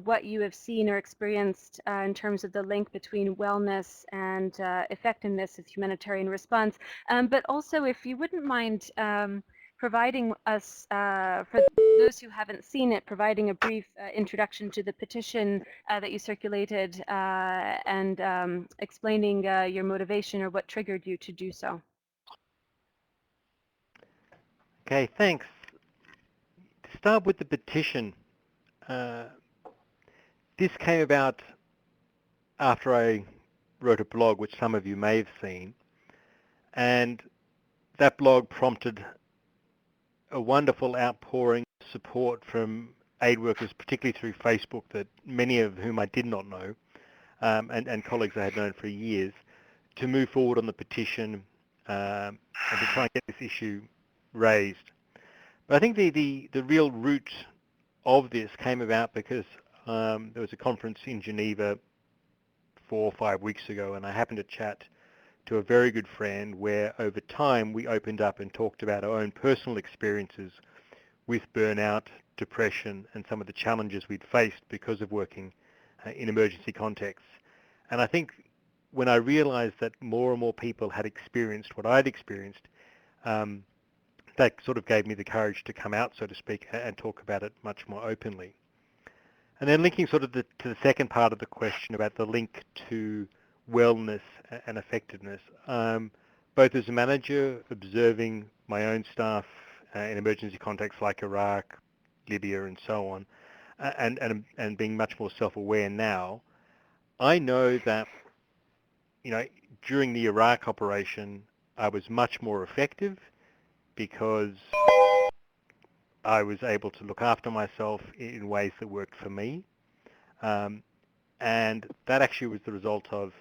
what you have seen or experienced in terms of the link between wellness and effectiveness of humanitarian response. But also, if you wouldn't mind providing us, for those who haven't seen it, providing a brief introduction to the petition that you circulated and explaining your motivation or what triggered you to do so. Okay, thanks. To start with the petition, this came about after I wrote a blog, which some of you may have seen, and that blog prompted a wonderful outpouring of support from aid workers, particularly through Facebook, that many of whom I did not know, and colleagues I had known for years, to move forward on the petition and to try and get this issue raised. But I think the real root of this came about because there was a conference in Geneva 4 or 5 weeks ago, and I happened to chat to a very good friend where over time we opened up and talked about our own personal experiences with burnout, depression, and some of the challenges we'd faced because of working in emergency contexts. And I think when I realized that more and more people had experienced what I'd experienced, that sort of gave me the courage to come out, so to speak, and talk about it much more openly. And then linking sort of to the second part of the question about the link to wellness and effectiveness, both as a manager observing my own staff in emergency contexts like Iraq, Libya, and so on, and being much more self-aware now, I know that, you know, during the Iraq operation, I was much more effective because I was able to look after myself in ways that worked for me. And that actually was the result of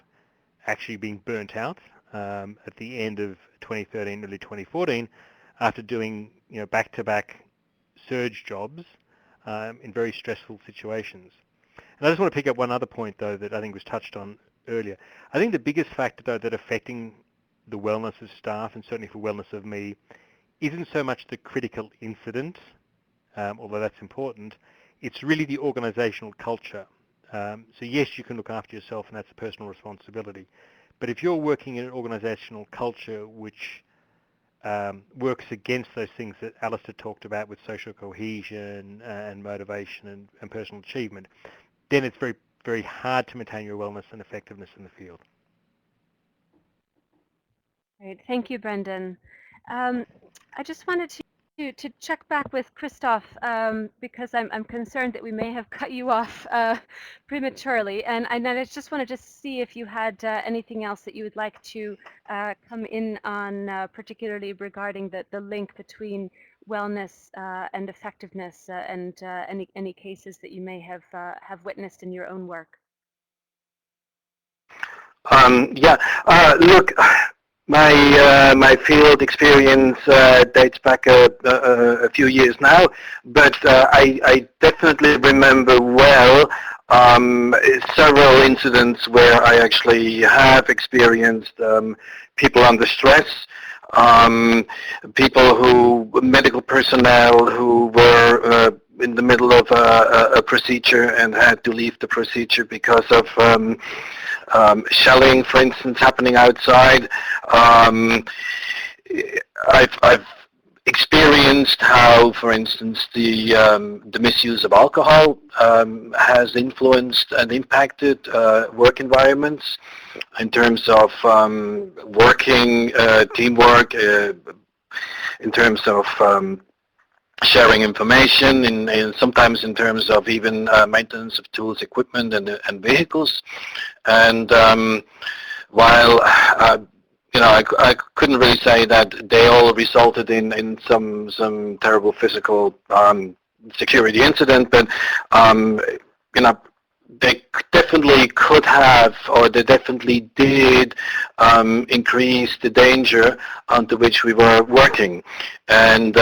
actually being burnt out at the end of 2013, early 2014, after doing, you know, back-to-back surge jobs in very stressful situations. And I just want to pick up one other point, though, that I think was touched on earlier. I think the biggest factor, though, that affecting the wellness of staff, and certainly for wellness of me, isn't so much the critical incident, although that's important. It's really the organizational culture. So yes, you can look after yourself, and that's a personal responsibility. But if you're working in an organizational culture which works against those things that Alistair talked about with social cohesion and motivation and personal achievement, then it's very, very hard to maintain your wellness and effectiveness in the field. Great, thank you, Brendan. I just wanted to check back with Christoph because I'm concerned that we may have cut you off prematurely, and I just wanted to see if you had anything else that you would like to come in on, particularly regarding the link between wellness and effectiveness and any cases that you may have witnessed in your own work. Look, my field experience dates back a few years now, but I definitely remember well several incidents where I actually have experienced people under stress, medical personnel who were in the middle of a procedure and had to leave the procedure because of shelling, for instance, happening outside. I've experienced how, for instance, the misuse of alcohol has influenced and impacted work environments in terms of working, teamwork, in terms of sharing information, and sometimes in terms of even maintenance of tools, equipment, and vehicles. And while you know, I couldn't really say that they all resulted in some terrible physical security incident, but you know, they definitely could have, or they definitely did increase the danger onto which we were working, and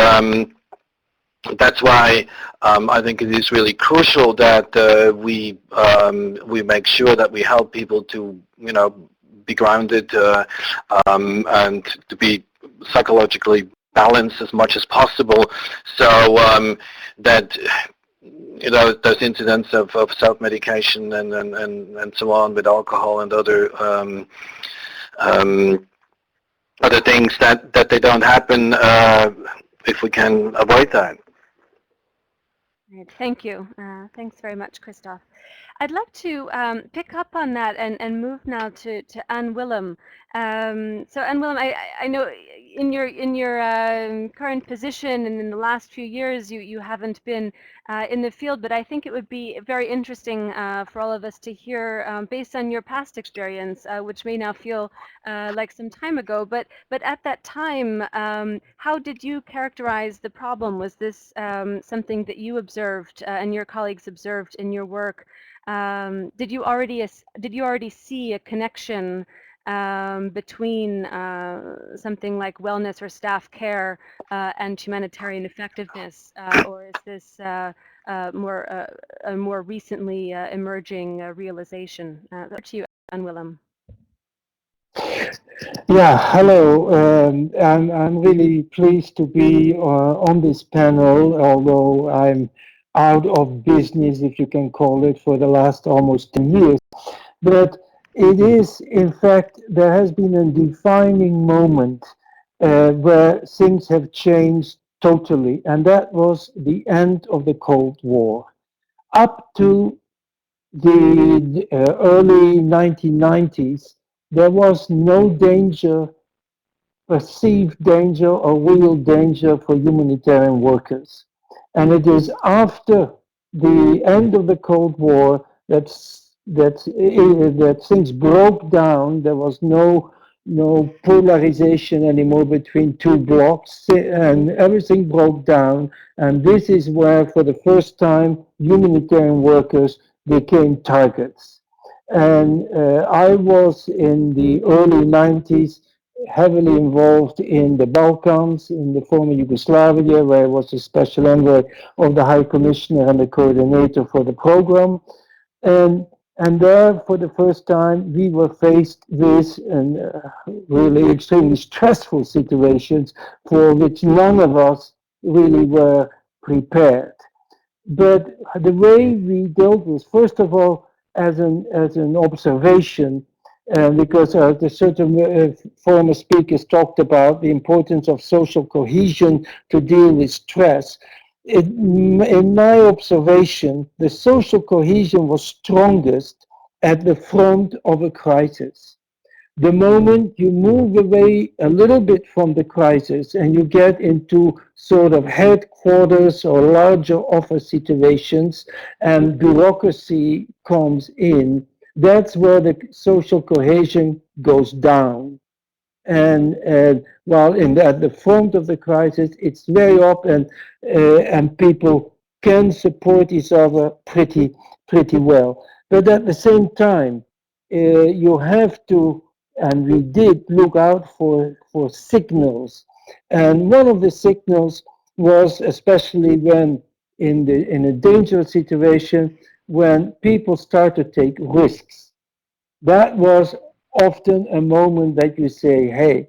that's why I think it is really crucial that we make sure that we help people to, you know, be grounded and to be psychologically balanced as much as possible, so that, you know, those incidents of self-medication and so on with alcohol and other things, that they don't happen if we can avoid that. Right, thank you. Thanks very much, Christoph. I'd like to pick up on that and move now to Anne Willem. So Anne Willem, I know in your current position and in the last few years you haven't been in the field, but I think it would be very interesting for all of us to hear based on your past experience, which may now feel like some time ago, but at that time, how did you characterize the problem? Was this something that you observed and your colleagues observed in your work? Did you already see a connection between something like wellness or staff care and humanitarian effectiveness, or is this a more recently emerging realization? Over to you, Anne Willem. Yeah, hello. I'm really pleased to be on this panel, although I'm out of business, if you can call it, for the last almost 10 years. But it is, in fact, there has been a defining moment where things have changed totally, and that was the end of the Cold War. Up to the early 1990s, there was no danger, perceived danger or real danger for humanitarian workers. And it is after the end of the Cold War that things broke down. There was no polarization anymore between two blocks, and everything broke down. And this is where, for the first time, humanitarian workers became targets. And I was in the early 90s heavily involved in the Balkans, in the former Yugoslavia, where I was the special envoy of the High Commissioner and the coordinator for the program. And there, for the first time, we were faced with really extremely stressful situations for which none of us really were prepared. But the way we dealt with, first of all, as an observation, because the certain former speakers talked about the importance of social cohesion to deal with stress. In my observation, the social cohesion was strongest at the front of a crisis. The moment you move away a little bit from the crisis and you get into sort of headquarters or larger office situations and bureaucracy comes in, that's where the social cohesion goes down. And while at the front of the crisis, it's very open and people can support each other pretty well. But at the same time, you have to, and we did look out for signals. And one of the signals was, especially when in a dangerous situation, when people start to take risks. That was often a moment that you say, hey,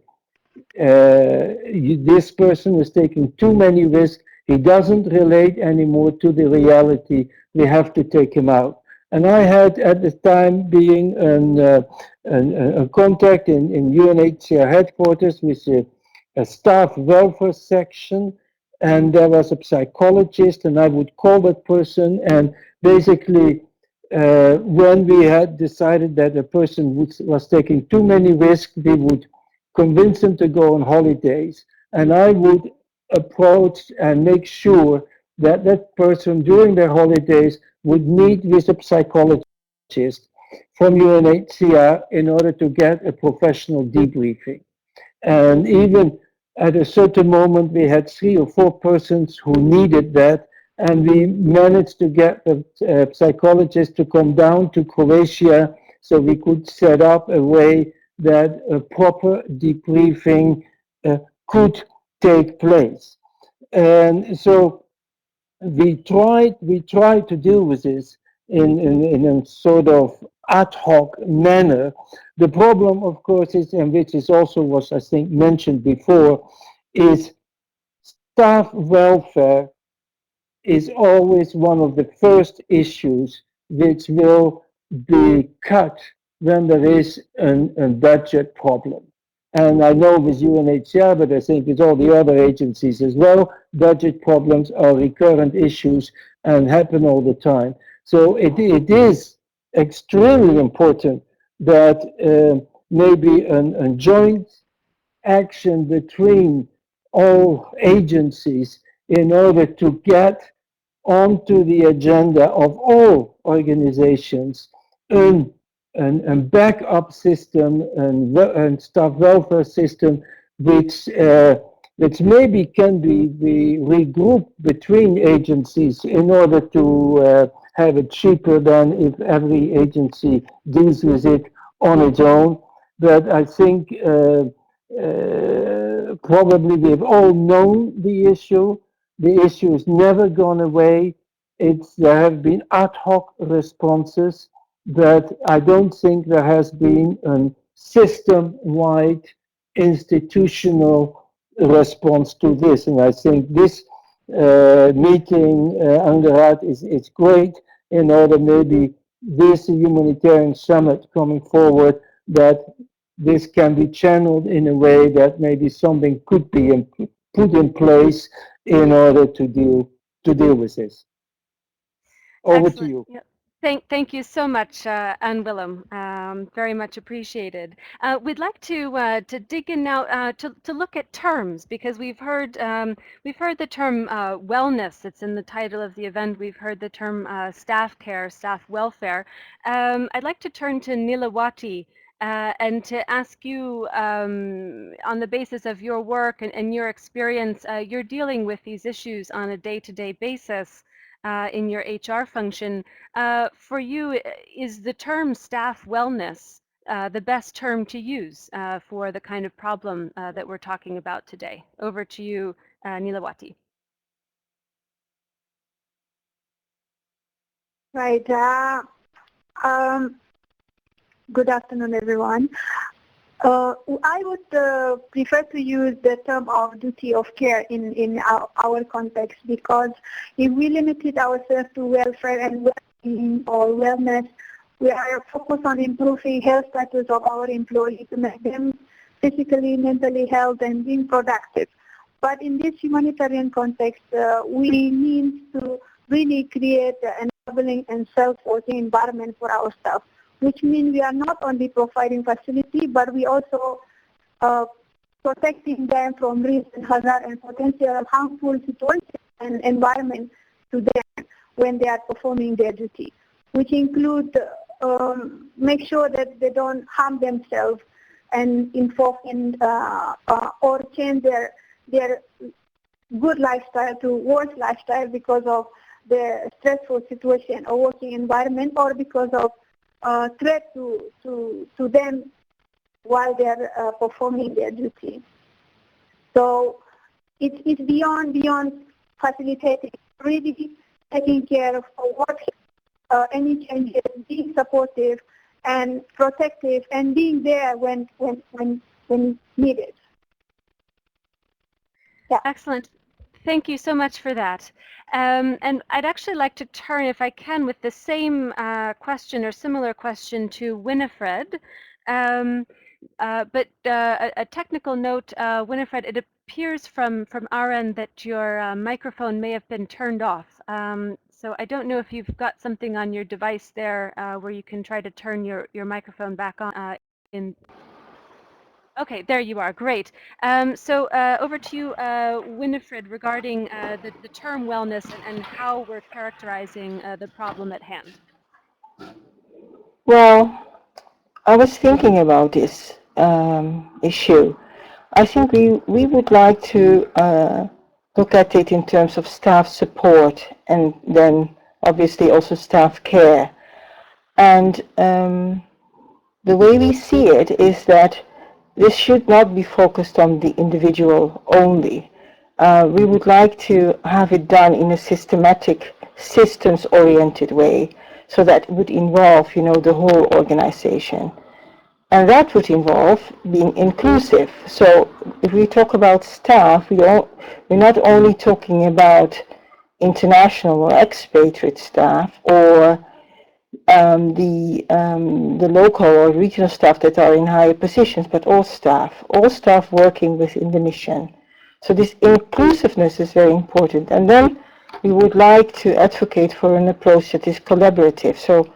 this person is taking too many risks. He doesn't relate anymore to the reality. We have to take him out. And I had, at the time, being a contact in UNHCR headquarters with a staff welfare section, and there was a psychologist, and I would call that person, and basically, when we had decided that a person was taking too many risks, we would convince them to go on holidays, and I would approach and make sure that that person during their holidays would meet with a psychologist from UNHCR in order to get a professional debriefing. And even at a certain moment, we had 3 or 4 persons who needed that. And we managed to get the psychologist to come down to Croatia so we could set up a way that a proper debriefing uh, could take place. And so we tried to deal with this in a sort of ad hoc manner. The problem, of course, is, and which is also was I think mentioned before, is staff welfare is always one of the first issues which will be cut when there is a budget problem. And I know with UNHCR, but I think with all the other agencies as well, budget problems are recurrent issues and happen all the time. So it is extremely important that maybe a joint action between all agencies in order to get onto the agenda of all organizations an, a backup system and staff welfare system which maybe can be regrouped between agencies in order to have it cheaper than if every agency deals with it on its own. But I think probably we've all known the issue. The issue has never gone away. There have been ad hoc responses, but I don't think there has been a system-wide institutional response to this. And I think this meeting, Angerat, is great in order maybe this humanitarian summit coming forward that this can be channeled in a way that maybe something could be put in place in order to deal with this. Over to Excellent. you. Yeah. Thank you so much, Anne Willem. Very much appreciated. We'd like to dig in now to look at terms because we've heard the term wellness. It's in the title of the event. We've heard the term staff care, staff welfare. I'd like to turn to Nilawati and to ask you, on the basis of your work and your experience, you're dealing with these issues on a day-to-day basis in your HR function. For you, is the term staff wellness the best term to use for the kind of problem that we're talking about today? Over to you, Nilawati. Right. Um, Good afternoon, everyone. I would prefer to use the term of duty of care in our context because if we limited ourselves to welfare and well-being or wellness, we are focused on improving health status of our employees to make them physically, mentally healthy and being productive. But in this humanitarian context, we need to really create an enabling and self-working environment for our staff, which means we are not only providing facility, but we also protecting them from risk and hazard and potential harmful situations and environment to them when they are performing their duty, which include make sure that they don't harm themselves and involve in or change their good lifestyle to worse lifestyle because of the stressful situation or working environment or because of threat to them while they're performing their duty. So it's beyond facilitating, really taking care of what any changes, being supportive and protective, and being there when needed. Yeah. Excellent. Thank you so much for that. And I'd actually like to turn, if I can, with the same question or similar question to Winifred. But a technical note, Winifred, it appears from our end that your microphone may have been turned off. So I don't know if you've got something on your device there where you can try to turn your microphone back on in. Okay, there you are. Great. So over to you, Winifred, regarding the term wellness and how we're characterizing the problem at hand. Well, I was thinking about this issue. I think we would like to look at it in terms of staff support and then obviously also staff care. And the way we see it is that this should not be focused on the individual only. We would like to have it done in a systematic, systems-oriented way, so that it would involve, the whole organization. And that would involve being inclusive. So if we talk about staff, we're not only talking about international or expatriate staff or the local or regional staff that are in higher positions, but all staff working within the mission. So this inclusiveness is very important. And then we would like to advocate for an approach that is collaborative, so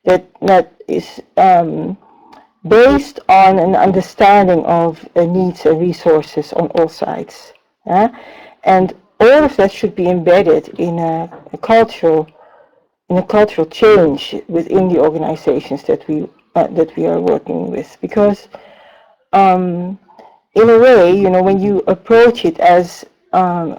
that is based on an understanding of needs and resources on all sides. And all of that should be embedded in a cultural change within the organizations that we are working with, because in a way, when you approach it as a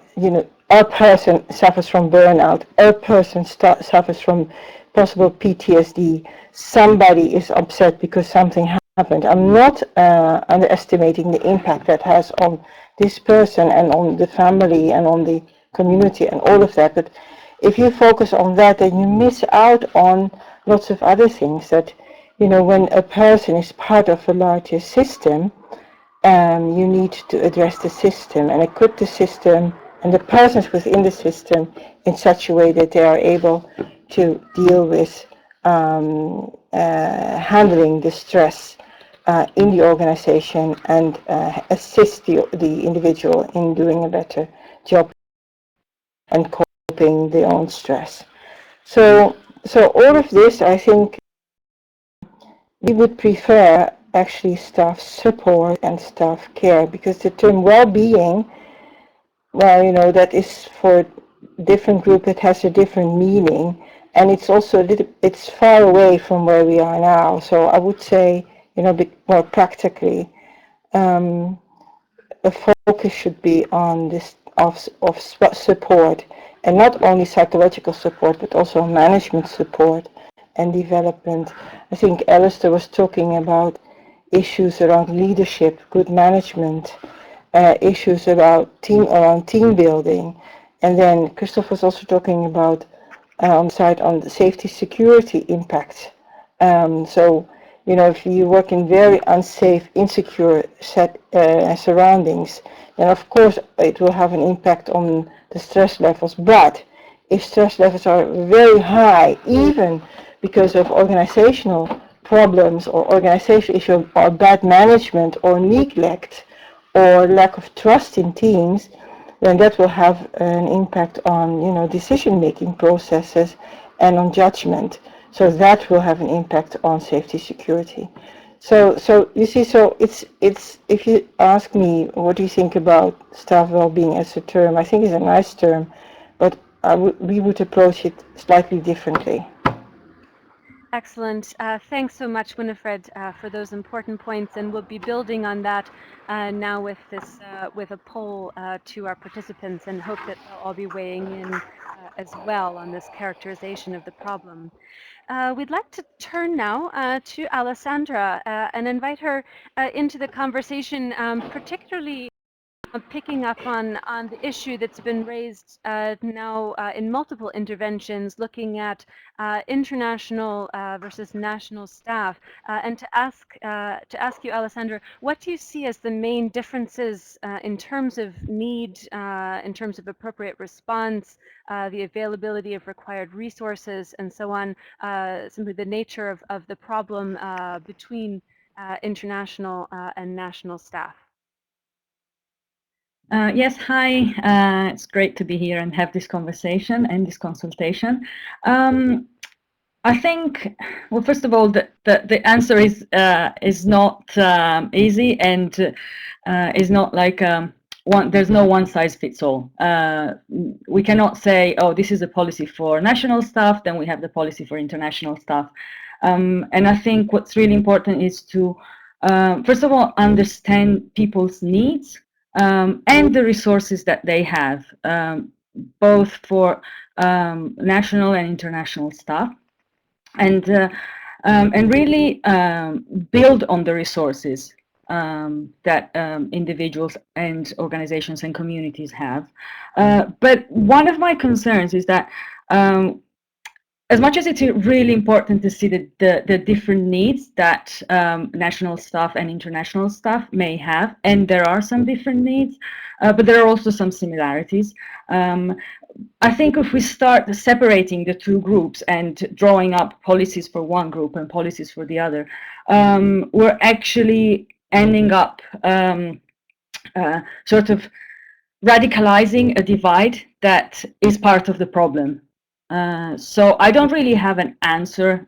person suffers from burnout, a person suffers from possible PTSD, somebody is upset because something happened. I'm not underestimating the impact that has on this person and on the family and on the community and all of that, but if you focus on that, then you miss out on lots of other things that, when a person is part of a larger system, you need to address the system and equip the system and the persons within the system in such a way that they are able to deal with handling the stress in the organization and assist the individual in doing a better job and coping their own stress. So all of this, I think, we would prefer actually staff support and staff care, because the term well-being, well, that is for different group, it has a different meaning, and it's also it's far away from where we are now. So I would say, a bit more practically, a focus should be on this of support, and not only psychological support, but also management support and development. I think Alistair was talking about issues around leadership, good management, issues around team building, and then Christoph was also talking about on the safety security impact. So if you work in very unsafe, insecure surroundings, then of course it will have an impact on the stress levels. But if stress levels are very high, even because of organizational problems or organizational issues or bad management or neglect or lack of trust in teams, then that will have an impact on decision-making processes and on judgment. So that will have an impact on safety security. So you see, so it's if you ask me what do you think about staff well-being as a term, I think it's a nice term, but we would approach it slightly differently. Excellent. Thanks so much, Winifred, for those important points, and we'll be building on that now with this with a poll to our participants, and hope that they'll all be weighing in as well on this characterization of the problem. We'd like to turn now to Alessandra and invite her into the conversation, particularly picking up on the issue that's been raised now in multiple interventions, looking at international versus national staff, and to ask you, Alessandra, what do you see as the main differences in terms of need, in terms of appropriate response, the availability of required resources, and so on, simply the nature of the problem between international and national staff? Yes, hi. It's great to be here and have this conversation and this consultation. I think, well, first of all, the answer is not easy, and is not like there's no one size fits all. We cannot say, oh, this is a policy for national staff, then we have the policy for international staff. And I think what's really important is to first of all, understand people's needs and the resources that they have, both for national and international staff, and really build on the resources that individuals and organizations and communities have. But one of my concerns is that as much as it's really important to see the different needs that national staff and international staff may have, and there are some different needs, but there are also some similarities. I think if we start separating the two groups and drawing up policies for one group and policies for the other, we're actually ending up sort of radicalizing a divide that is part of the problem. So I don't really have an answer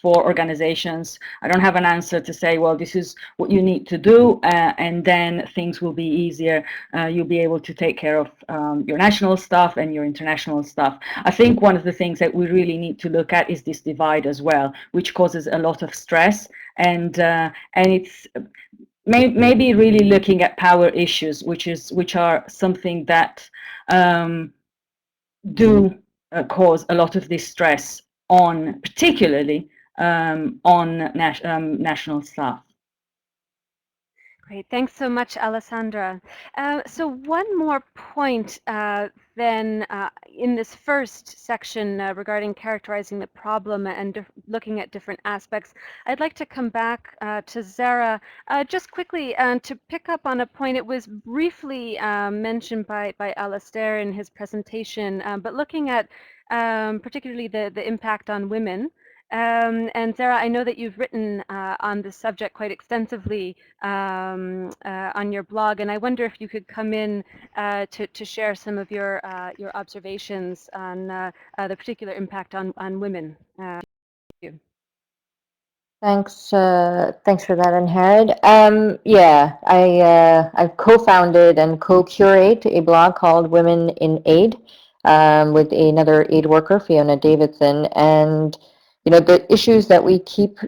for organizations. I don't have an answer to say, well, this is what you need to do, and then things will be easier. You'll be able to take care of your national stuff and your international stuff. I think one of the things that we really need to look at is this divide as well, which causes a lot of stress, and it's maybe really looking at power issues, which are something that do cause a lot of this stress on, particularly on national staff. Great, thanks so much, Alessandra. So one more point then in this first section regarding characterizing the problem and looking at different aspects, I'd like to come back to Zara just quickly to pick up on a point. It was briefly mentioned by Alastair in his presentation, but looking at particularly the impact on women. And Sarah, I know that you've written on this subject quite extensively on your blog, and I wonder if you could come in to share some of your observations on the particular impact on women. Thank you. Thanks, thanks for that, Anharad. Yeah, I co-founded and co-curate a blog called Women in Aid with another aid worker, Fiona Davidson, and the issues that we keep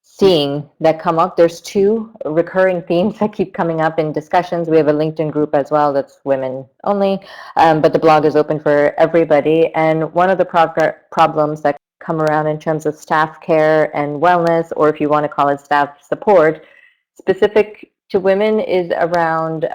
seeing that come up, there's two recurring themes that keep coming up in discussions. We have a LinkedIn group as well that's women only, but the blog is open for everybody. And one of the problems that come around in terms of staff care and wellness, or if you want to call it staff support, specific to women, is around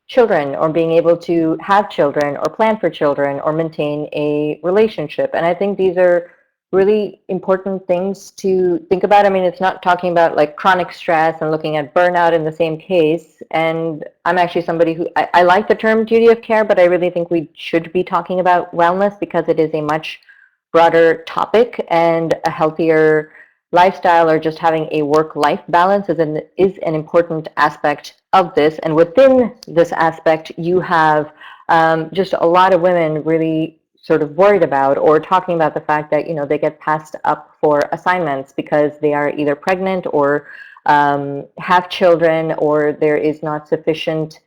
children, or being able to have children or plan for children or maintain a relationship. And I think these are really important things to think about. I mean, it's not talking about like chronic stress and looking at burnout in the same case. And I'm actually somebody who, I like the term duty of care, but I really think we should be talking about wellness because it is a much broader topic, and a healthier lifestyle or just having a work-life balance is an important aspect of this. And within this aspect, you have just a lot of women really sort of worried about or talking about the fact that they get passed up for assignments because they are either pregnant or have children, or there is not sufficient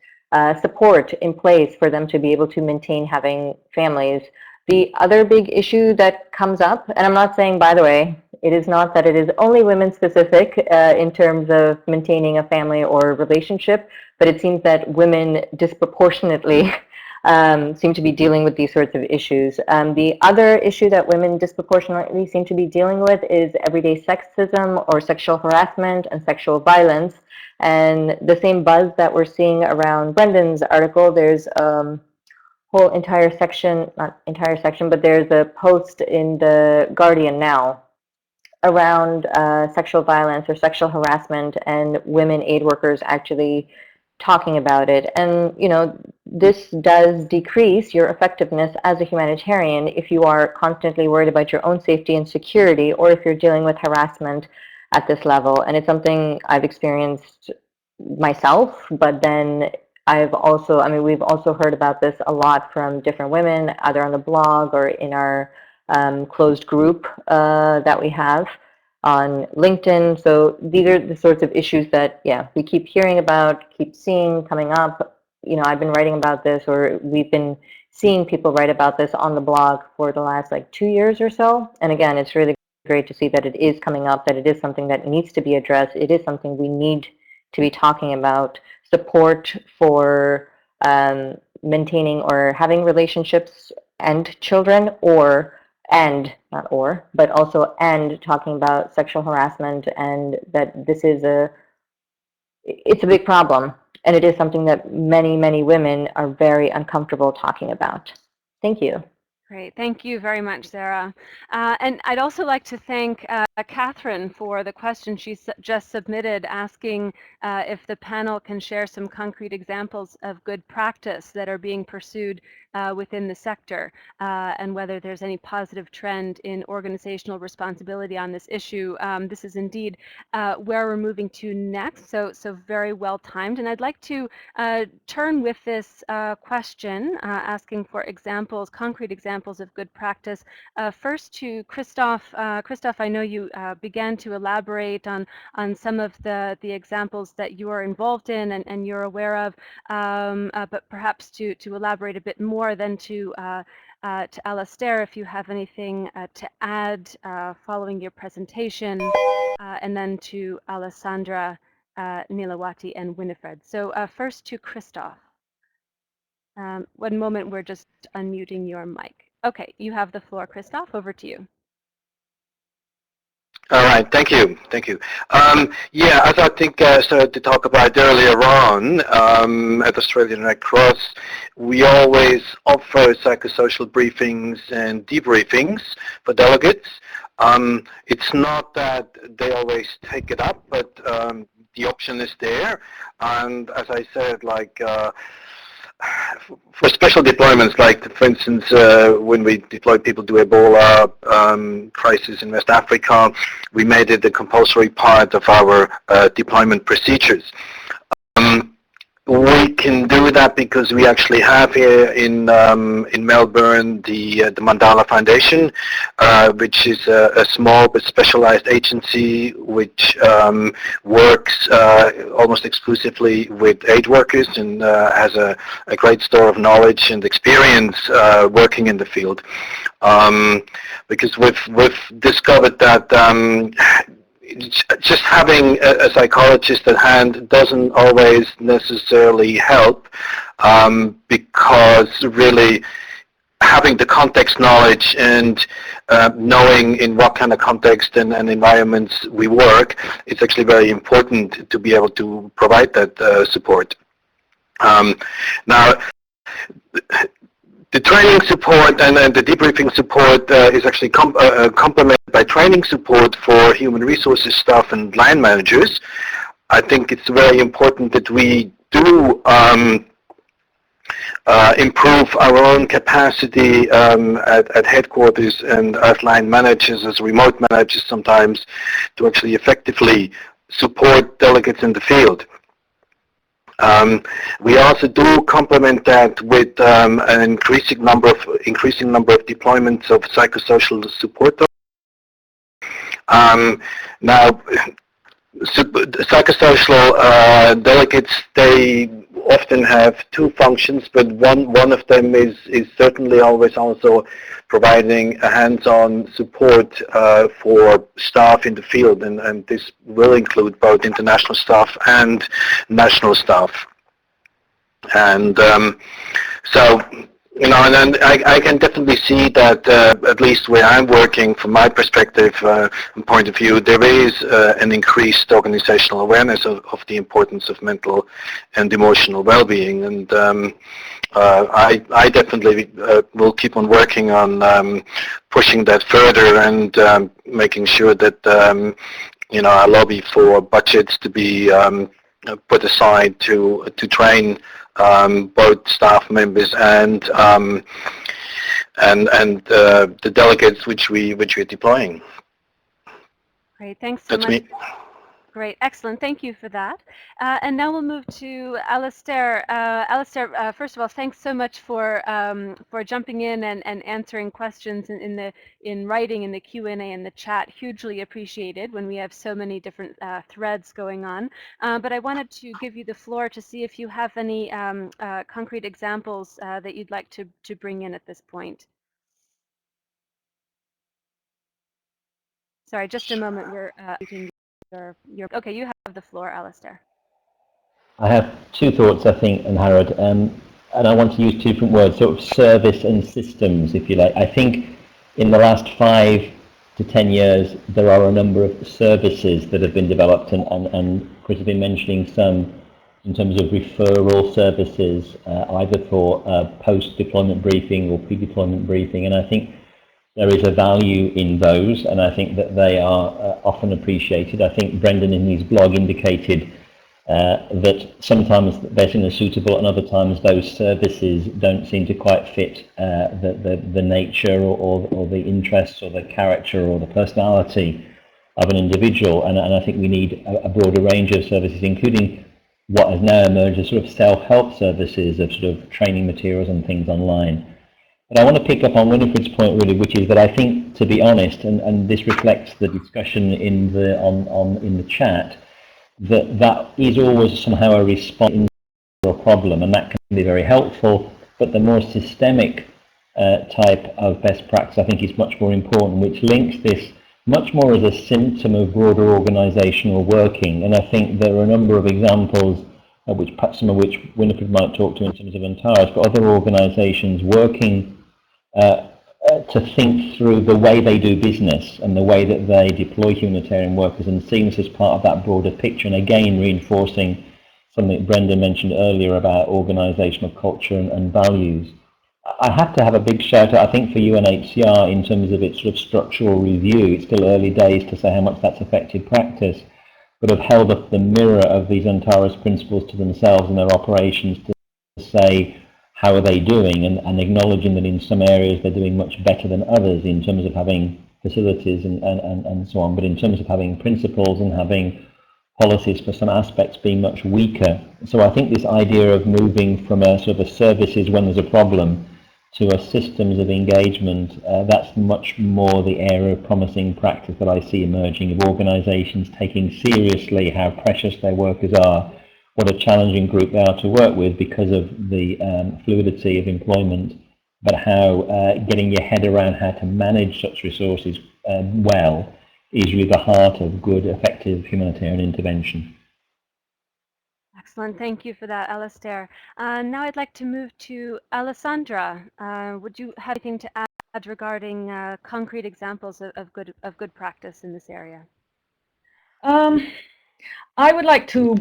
support in place for them to be able to maintain having families. The other big issue that comes up, and I'm not saying, by the way, it is not that it is only women specific in terms of maintaining a family or relationship, but it seems that women disproportionately seem to be dealing with these sorts of issues. The other issue that women disproportionately seem to be dealing with is everyday sexism or sexual harassment and sexual violence. And the same buzz that we're seeing around Brendan's article, there's whole entire section, not entire section, but there's a post in the Guardian now around sexual violence or sexual harassment, and women aid workers actually talking about it. And this does decrease your effectiveness as a humanitarian if you are constantly worried about your own safety and security, or if you're dealing with harassment at this level. And it's something I've experienced myself, but then we've also heard about this a lot from different women, either on the blog or in our closed group that we have on LinkedIn. So these are the sorts of issues that, we keep hearing about, keep seeing coming up. I've been writing about this, or we've been seeing people write about this on the blog for the last 2 years or so. And again, it's really great to see that it is coming up, that it is something that needs to be addressed. It is something we need to be talking about. Support for maintaining or having relationships and children, not or, but also talking about sexual harassment, and that this is it's a big problem, and it is something that many, many women are very uncomfortable talking about. Thank you. Great, thank you very much, Sarah. And I'd also like to thank Catherine for the question she just submitted, asking if the panel can share some concrete examples of good practice that are being pursued within the sector, and whether there's any positive trend in organizational responsibility on this issue. This is indeed where we're moving to next, so very well timed. And I'd like to turn with this question, asking for examples, concrete examples of good practice. First to Christoph. Christoph, I know you began to elaborate on some of the examples that you are involved in and you're aware of, but perhaps to elaborate a bit more than to Alastair, if you have anything to add following your presentation, and then to Alessandra, Nilawati, and Winifred. So first to Christoph. One moment, we're just unmuting your mic. Okay, you have the floor, Christoph. Over to you. All right, thank you. Yeah, as I think started to talk about earlier on, at Australian Red Cross, we always offer psychosocial briefings and debriefings for delegates. It's not that they always take it up, but the option is there. And as I said, like, for special deployments, like for instance, when we deployed people to Ebola crisis in West Africa, we made it a compulsory part of our deployment procedures. We can do that because we actually have here in Melbourne the Mandala Foundation, which is a small but specialized agency which works almost exclusively with aid workers and has a great store of knowledge and experience working in the field. Because we've discovered that just having a psychologist at hand doesn't always necessarily help, because really having the context knowledge and knowing in what kind of context and environments we work is actually very important to be able to provide that support. Now, the training support and the debriefing support is actually complemented by training support for human resources staff and line managers. I think it's very important that we do improve our own capacity at headquarters and as line managers, as remote managers sometimes, to actually effectively support delegates in the field. We also do complement that with an increasing number of deployments of psychosocial support. Now, psychosocial delegates, they often have two functions, but one of them is certainly always also providing a hands-on support for staff in the field, and this will include both international staff and national staff. And so, you know, and I can definitely see that at least where I'm working, from my perspective and point of view, there is an increased organizational awareness of the importance of mental and emotional well-being, and I definitely will keep on working on pushing that further and making sure that you know, I lobby for budgets to be put aside to train both staff members and the delegates which we're deploying. Great, thanks so much. That's me. Great, excellent. Thank you for that. And now we'll move to Alastair. Alastair, first of all, thanks so much for jumping in and answering questions in writing in the Q&A and the chat. Hugely appreciated when we have so many different threads going on. But I wanted to give you the floor to see if you have any concrete examples that you'd like to bring in at this point. Sorry, just a moment. We're okay. You have the floor, Alistair. I have two thoughts, I think, and Harrod, and I want to use two different words, sort of service and systems, if you like. I think in the last 5 to 10 years, there are a number of services that have been developed, and Chris has been mentioning some in terms of referral services, either for post-deployment briefing or pre-deployment briefing, and I think there is a value in those, and I think that they are often appreciated. I think Brendan in his blog indicated that sometimes they're seen as suitable, and other times those services don't seem to quite fit the nature or the interests or the character or the personality of an individual. And I think we need a broader range of services, including what has now emerged as sort of self-help services of sort of training materials and things online. But I want to pick up on Winifred's point really, which is that I think, to be honest, and this reflects the discussion in the chat, that is always somehow a response to a problem, and that can be very helpful. But the more systemic type of best practice, I think, is much more important, which links this much more as a symptom of broader organisational working. And I think there are a number of examples, which perhaps some of which Winifred might talk to in terms of Antares, but other organisations working to think through the way they do business and the way that they deploy humanitarian workers, and seeing this as part of that broader picture, and again reinforcing something that Brendan mentioned earlier about organisational culture and values. I have to have a big shout out, I think, for UNHCR in terms of its sort of structural review. It's still early days to say how much that's affected practice, but have held up the mirror of these Antares principles to themselves and their operations to say, how are they doing, and acknowledging that in some areas they're doing much better than others in terms of having facilities and so on, but in terms of having principles and having policies for some aspects being much weaker. So I think this idea of moving from a sort of a services when there's a problem to a systems of engagement, that's much more the area of promising practice that I see emerging, of organisations taking seriously how precious their workers are, what a challenging group they are to work with because of the fluidity of employment, but how getting your head around how to manage such resources well is really the heart of good, effective humanitarian intervention. Excellent. Thank you for that, Alistair. Now I'd like to move to Alessandra. Would you have anything to add regarding concrete examples of good practice in this area? I would like to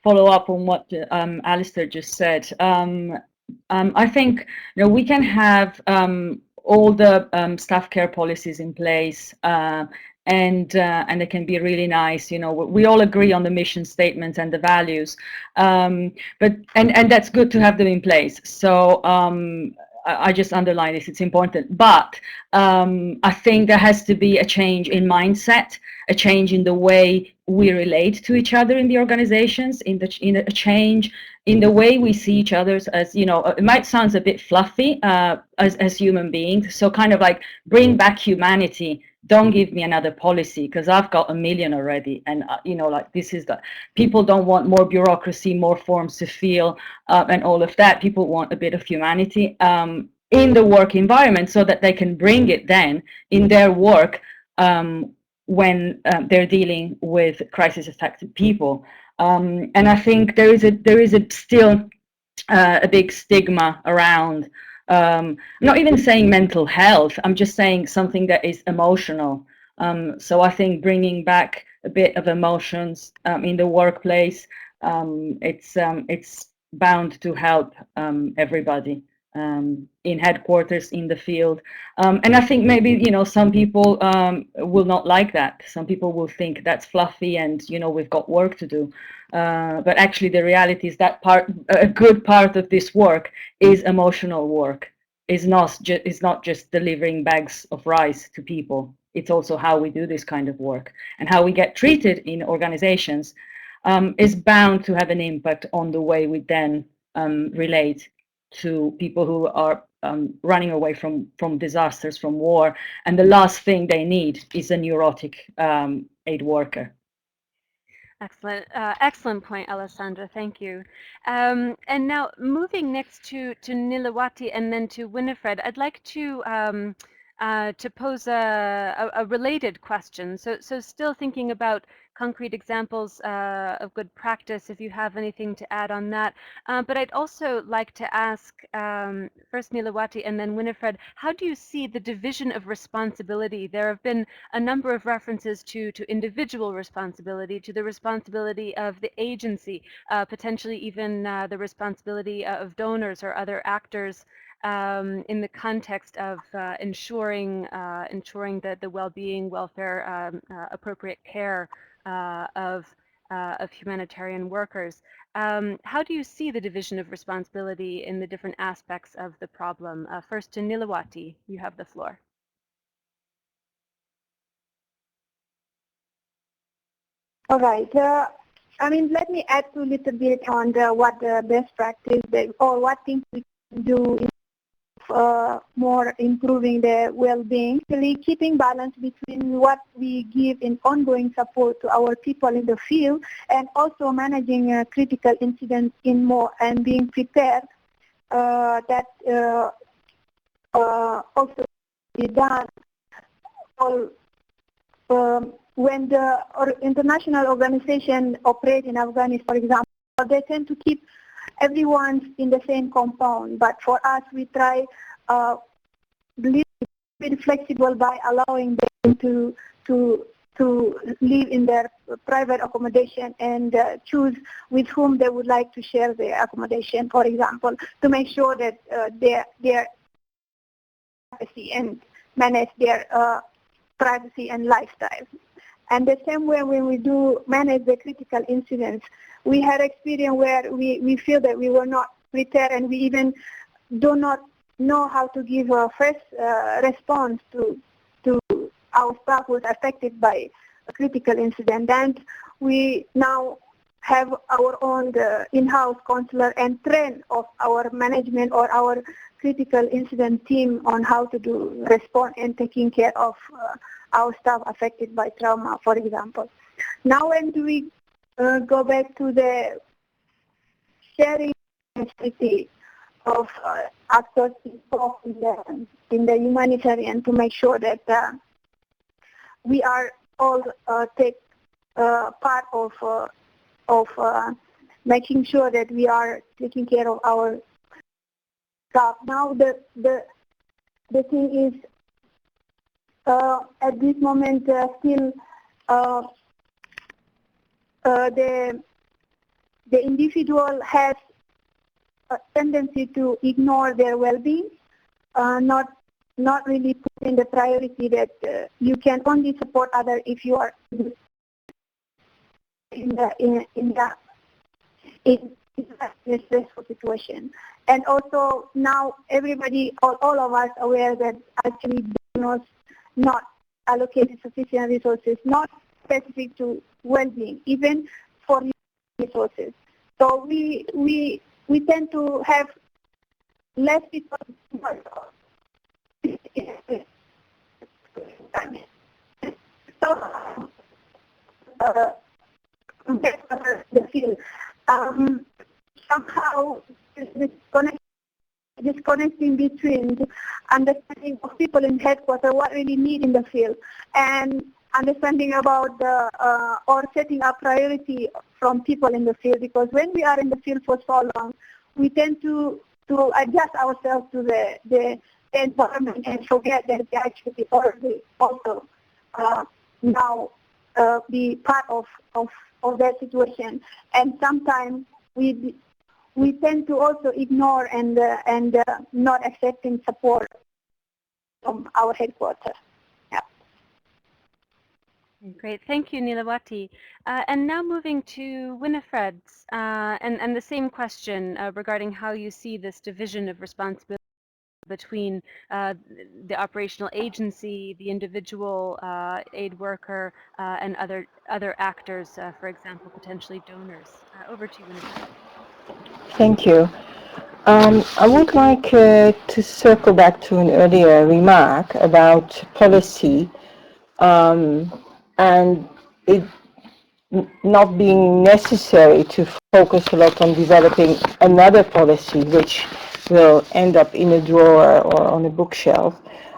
follow up on what Alistair just said. I think we can have all the staff care policies in place, and it can be really nice. We all agree on the mission statements and the values, but that's good to have them in place. So I just underline this, it's important. But I think there has to be a change in mindset, a change in the way we relate to each other in the organizations, in a change in the way we see each other as, it might sound a bit fluffy as human beings. So kind of like bring back humanity. Don't give me another policy because I've got a million already. And, like this is people don't want more bureaucracy, more forms to fill, and all of that. People want a bit of humanity in the work environment so that they can bring it then in their work when they're dealing with crisis affected people. And I think there is still a big stigma around, I'm not even saying mental health, I'm just saying something that is emotional. So I think bringing back a bit of emotions in the workplace, it's bound to help everybody in headquarters, in the field. And I think maybe, some people will not like that. Some people will think that's fluffy and, we've got work to do. But actually the reality is that a good part of this work is emotional work. It's not just delivering bags of rice to people. It's also how we do this kind of work, and how we get treated in organizations is bound to have an impact on the way we then relate to people who are running away from disasters, from war, and the last thing they need is a neurotic aid worker. Excellent, excellent point, Alessandra. Thank you. And now moving next to Nilawati and then to Winifred, I'd like to to pose a related question. So still thinking about concrete examples of good practice, if you have anything to add on that. But I'd also like to ask first Nilawati and then Winifred, how do you see the division of responsibility? There have been a number of references to individual responsibility, to the responsibility of the agency, potentially even the responsibility of donors or other actors in the context of ensuring the well-being, welfare, appropriate care of humanitarian workers. How do you see the division of responsibility in the different aspects of the problem? First to Nilawati, you have the floor. All right. I mean, let me add a little bit on what the best practice or what things we can do in more improving the well-being, really keeping balance between what we give in ongoing support to our people in the field and also managing critical incidents in more and being prepared that also be done all, when the international organization operate in Afghanistan, for example, they tend to keep everyone in the same compound. But for us, we try be flexible by allowing them to live in their private accommodation and choose with whom they would like to share their accommodation, for example, to make sure that their privacy and manage their privacy and lifestyle. And the same way when we do manage the critical incidents, we had experience where we feel that we were not prepared and we even do not know how to give a first response to our staff who was affected by a critical incident. And we now have our own in-house counselor and train of our management or our critical incident team on how to do respond and taking care of our staff affected by trauma, for example. Now when do we go back to the sharing of actors involved in the humanitarian to make sure that we are all take part of making sure that we are taking care of our staff. Now the thing is at this moment still the individual has a tendency to ignore their well-being, not really put in the priority that you can only support others if you are in a stressful situation. And also now everybody, all of us aware that actually donors not allocated sufficient resources, not specific to well-being, even for resources. So we tend to have less people the field. Somehow disconnecting between understanding of people in headquarters what really need in the field and understanding about the or setting up priority from people in the field, because when we are in the field for so long, we tend to adjust ourselves to the environment and forget that they actually already also now be part of that situation. And sometimes we tend to also ignore and not accepting support from our headquarters. Yeah. Great, thank you, Nilawati. And now moving to Winifred's, and the same question regarding how you see this division of responsibility between the operational agency, the individual aid worker, and other actors, for example, potentially donors. Over to you, Winifred. Thank you. I would like to circle back to an earlier remark about policy and it not being necessary to focus a lot on developing another policy which will end up in a drawer or on a bookshelf.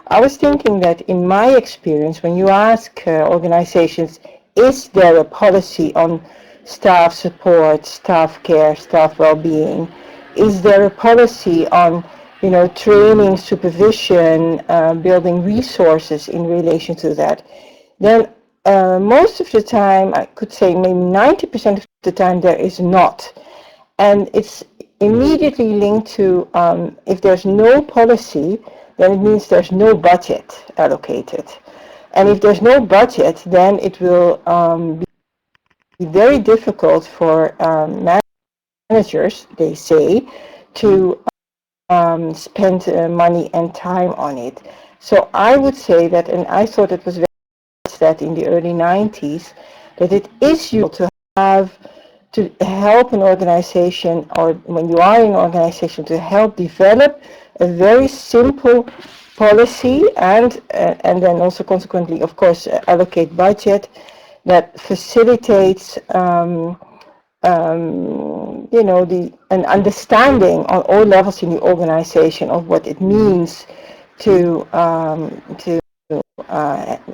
I was thinking that in my experience, when you ask organizations, is there a policy on staff support, staff care, staff well-being? Is there a policy on, training, supervision, building resources in relation to that? Then most of the time, I could say maybe 90% of the time, there is not. And it's immediately linked to if there's no policy, then it means there's no budget allocated. And if there's no budget, then it will be very difficult for managers, they say, to spend money and time on it. So I would say that, and I thought it was very that in the early 90s, that it is useful to have to help an organization, or when you are in an organization, to help develop a very simple policy and then also consequently, of course, allocate budget that facilitates an understanding on all levels in the organization of what it means to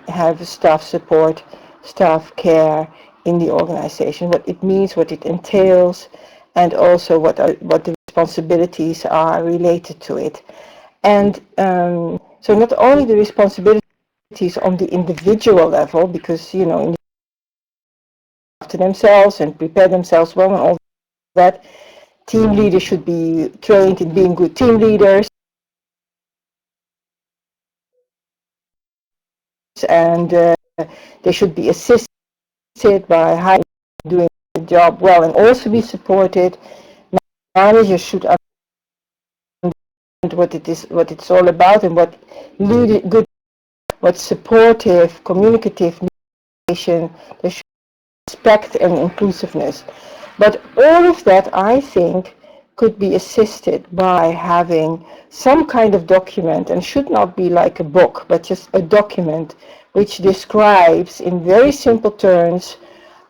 have staff support, staff care in the organization, what it means, what it entails, and also what the responsibilities are related to it. And so not only the responsibilities on the individual level, because, after themselves and prepare themselves well and all that, team leaders should be trained in being good team leaders, and they should be assisted by hiring, doing the job well, and also be supported. Managers should understand what it's all about, and what good, what supportive, communicative communication. There should be respect and inclusiveness. But all of that, I think, could be assisted by having some kind of document, and should not be like a book, but just a document which describes in very simple terms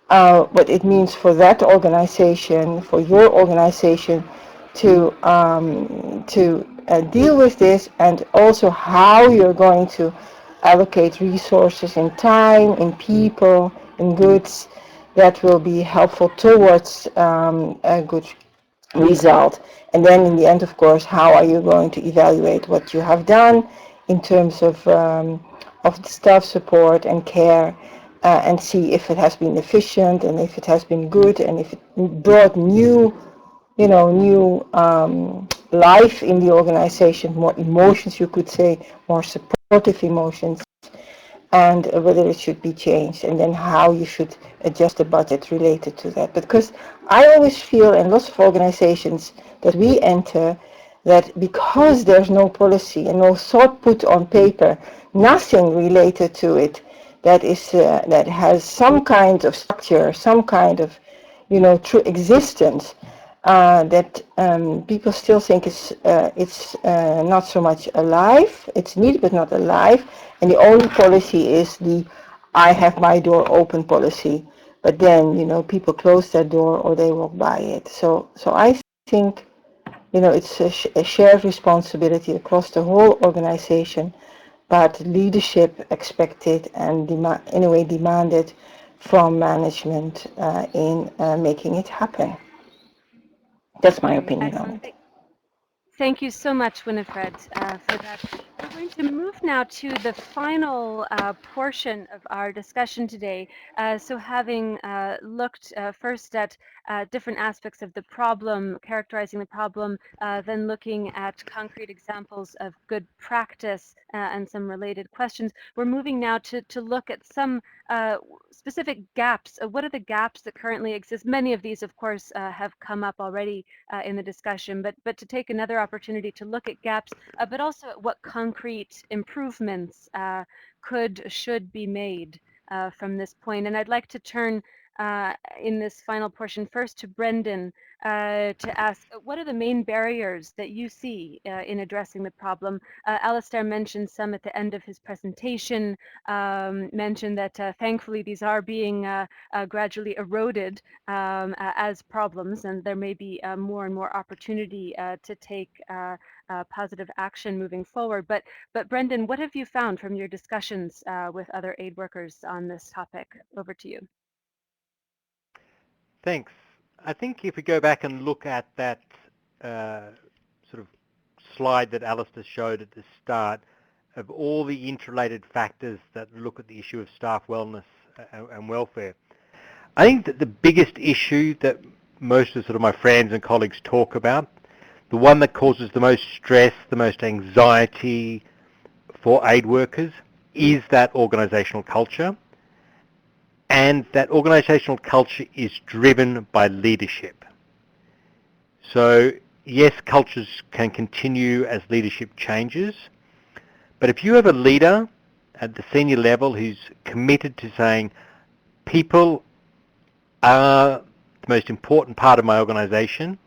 what it means for that organization, for your organization, to deal with this, and also how you're going to allocate resources in time, in people, in goods that will be helpful towards a good result. And then in the end, of course, how are you going to evaluate what you have done in terms of the staff support and care, and see if it has been efficient, and if it has been good, and if it brought new life in the organization, more emotions, you could say, more supportive emotions, and whether it should be changed, and then how you should adjust the budget related to that. Because I always feel, in lots of organizations that we enter, that because there's no policy and no thought put on paper, nothing related to it that is that has some kind of structure, some kind of true existence, that people still think it's not so much alive. It's needed but not alive, and the only policy is the "I have my door open" policy. But then people close their door or they walk by it. So I think it's a shared responsibility across the whole organization, but leadership expected and in a way demanded from management in making it happen. That's my opinion on it. Thank you so much, Winifred, for that. We're going to move now to the final portion of our discussion today. So having looked first at different aspects of the problem, characterizing the problem, then looking at concrete examples of good practice and some related questions, we're moving now to look at some specific gaps. What are the gaps that currently exist? Many of these, of course, have come up already in the discussion, but to take another opportunity to look at gaps, but also at what concrete improvements should be made from this point. And I'd like to turn in this final portion, first to Brendan, to ask, what are the main barriers that you see in addressing the problem? Alistair mentioned some at the end of his presentation, mentioned that thankfully these are being gradually eroded as problems, and there may be more and more opportunity to take positive action moving forward. But Brendan, what have you found from your discussions with other aid workers on this topic? Over to you. Thanks. I think if we go back and look at that sort of slide that Alistair showed at the start of all the interrelated factors that look at the issue of staff wellness and welfare, I think that the biggest issue that most of sort of my friends and colleagues talk about, the one that causes the most stress, the most anxiety for aid workers, is that organisational culture. And that organisational culture is driven by leadership. So yes, cultures can continue as leadership changes, but if you have a leader at the senior level who's committed to saying people are the most important part of my organisation,